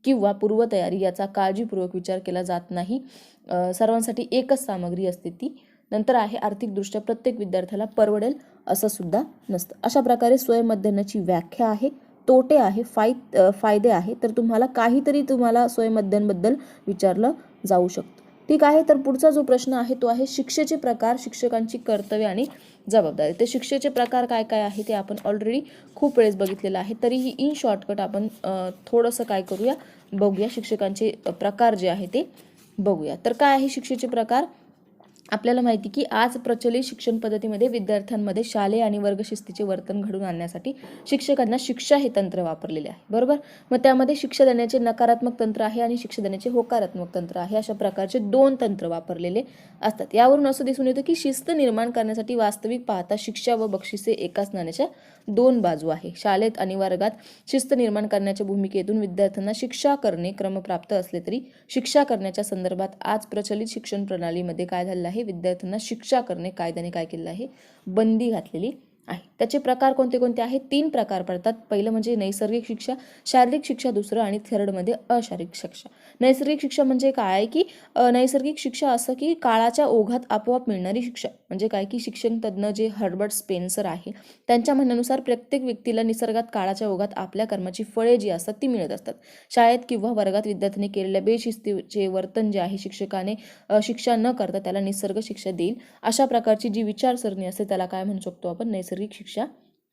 किंवा पूर्वतयारी याचा काळजीपूर्वक विचार केला जात नाही. सर्वांसाठी एकच सामग्री असते ती. नंतर आहे आर्थिकदृष्ट्या प्रत्येक विद्यार्थ्याला परवडेल असं सुद्धा नसतं. अशा प्रकारे स्वयंअध्ययनाची व्याख्या आहे, तोटे आहे, फायदे आहे. तर तुम्हाला काहीतरी स्वयंअध्ययनबद्दल विचारलं जाऊ शकतं. ठीक आहे. तर पुढचा जो प्रश्न आहे तो आहे शिक्षेचे प्रकार, शिक्षकांची कर्तव्य आणि जबाबदारी. ते शिक्षेचे प्रकार काय काय आहे ते आपण ऑलरेडी खूप वेळेस बघितलेलं आहे. तरीही इन शॉर्टकट आपण थोडंसं काय करूया, बघूया शिक्षकांचे प्रकार जे आहे ते बघूया. तर काय आहे शिक्षेचे प्रकार? आपल्याला माहिती की आज प्रचलित शिक्षण पद्धतीमध्ये विद्यार्थ्यांमध्ये शालेय आणि वर्गशिस्तीचे वर्तन घडवून आणण्यासाठी शिक्षकांना शिक्षा हे तंत्र वापरलेले आहे, बरोबर. मग त्यामध्ये शिक्षा देण्याचे नकारात्मक तंत्र आहे आणि शिक्षा देण्याचे होकारात्मक तंत्र आहे, अशा प्रकारचे 2 तंत्र वापरलेले असतात. यावरून असं दिसून येतं की शिस्त निर्माण करण्यासाठी वास्तविक पाहता शिक्षा व बक्षिसे एकाच नाण्याच्या 2 बाजू आहे. शाळेत आणि वर्गात शिस्त निर्माण करण्याच्या भूमिकेतून विद्यार्थ्यांना शिक्षा करणे क्रमप्राप्त असले तरी शिक्षा करण्याच्या संदर्भात आज प्रचलित शिक्षण प्रणालीमध्ये काय झालेलं आहे, विद्यार्थ्यांना शिक्षा करणे कायद्याने काय केलेलं आहे, बंदी घातलेली आहे. त्याचे प्रकार कोणते कोणते आहेत? 3 प्रकार पडतात. पहिलं म्हणजे नैसर्गिक शिक्षा, शारीरिक शिक्षा दुसरं, आणि थर्डमध्ये अशारीरिक शिक्षा. नैसर्गिक शिक्षा म्हणजे काय आहे की नैसर्गिक शिक्षा असं की काळाच्या ओघात आपोआप मिळणारी शिक्षा. म्हणजे काय की शिक्षण तज्ज्ञ जे हर्बर्ट स्पेन्सर आहे त्यांच्या म्हणण्यानुसार प्रत्येक व्यक्तीला निसर्गात काळाच्या ओघात आपल्या कर्माची फळे जी असतात ती मिळत असतात. शाळेत किंवा वर्गात विद्यार्थ्यांनी केलेल्या बेशिस्तीचे वर्तन जे आहे शिक्षकाने शिक्षा न करता त्याला निसर्ग शिक्षा देईल, अशा प्रकारची जी विचारसरणी असते त्याला काय म्हणू शकतो आपण, नैसर्गिक शिक्षा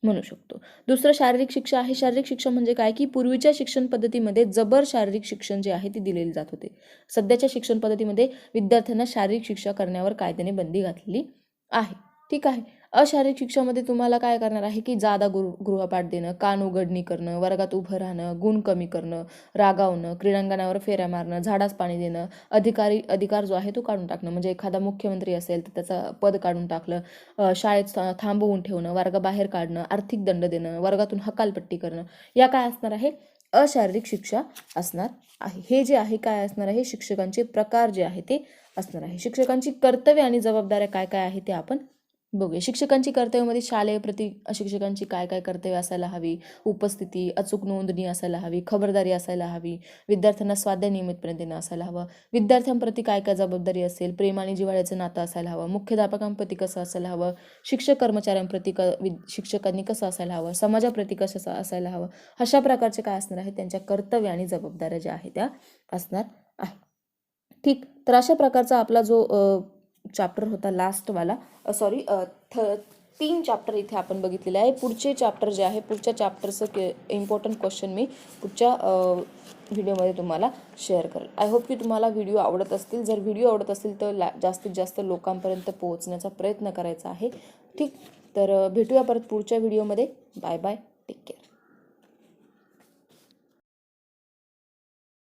म्हणू शकतो. दुसरं शारीरिक शिक्षा आहे. शारीरिक शिक्षा म्हणजे काय की पूर्वीच्या शिक्षण पद्धतीमध्ये जबर शारीरिक शिक्षण जे आहे ते दिलेले जात होते. सध्याच्या शिक्षण पद्धतीमध्ये विद्यार्थ्यांना शारीरिक शिक्षा करण्यावर कायद्याने बंदी घातलेली आहे. ठीक आहे. अशारीरिक शिक्षामध्ये तुम्हाला काय करणार आहे की जादा गृहपाठ देणं, कान उघडणी करणं, वर्गात उभं राहणं, गुण कमी करणं, रागावणं, क्रीडांगणावर फेऱ्या मारणं, झाडास पाणी देणं, अधिकार जो आहे तो काढून टाकणं. म्हणजे एखादा मुख्यमंत्री असेल तर त्याचं पद काढून टाकलं, शाळेत थांबवून ठेवणं, वर्गाबाहेर काढणं, आर्थिक दंड देणं, वर्गातून हकालपट्टी करणं, या काय असणार आहे, अशारीरिक शिक्षा असणार आहे. हे जे आहे काय असणार आहे, शिक्षकांचे प्रकार जे आहे ते असणार आहे. शिक्षकांची कर्तव्य आणि जबाबदाऱ्या काय काय आहे ते आपण बघूया. शिक्षकांची कर्तव्यामध्ये शालेय शिक्षकांची काय काय कर्तव्य असायला हवी, उपस्थिती, अचूक नोंदणी असायला हवी, खबरदारी असायला हवी, विद्यार्थ्यांना स्वाध्याय नियमितपणे देणं असायला हवं, विद्यार्थ्यांप्रती काय काय जबाबदारी असेल, प्रेम आणि जिव्हाळ्याचं नातं असायला हवं, मुख्याध्यापकांप्रती कसं असायला हवं, शिक्षक कर्मचाऱ्यांप्रती शिक्षकांनी कसं असायला हवं, समाजाप्रती कसं असायला हवं, अशा प्रकारचे काय असणार आहे त्यांच्या कर्तव्य आणि जबाबदाऱ्या ज्या आहेत त्या असणार आहे. ठीक. तर अशा प्रकारचा आपला जो चॅप्टर होता लास्टवाला, 3 चॅप्टर इथे आपण बघितलेले आहे. पुढचे चॅप्टर जे आहे, पुढच्या चॅप्टरचं इम्पॉर्टंट क्वेश्चन मी पुढच्या व्हिडिओमध्ये तुम्हाला शेअर करेल. आय होप की तुम्हाला व्हिडिओ आवडत असतील. जर व्हिडिओ आवडत असेल तर जास्तीत जास्त लोकांपर्यंत पोहोचण्याचा प्रयत्न करायचा आहे. ठीक. तर भेटूया परत पुढच्या व्हिडिओमध्ये. Bye bye. Take care.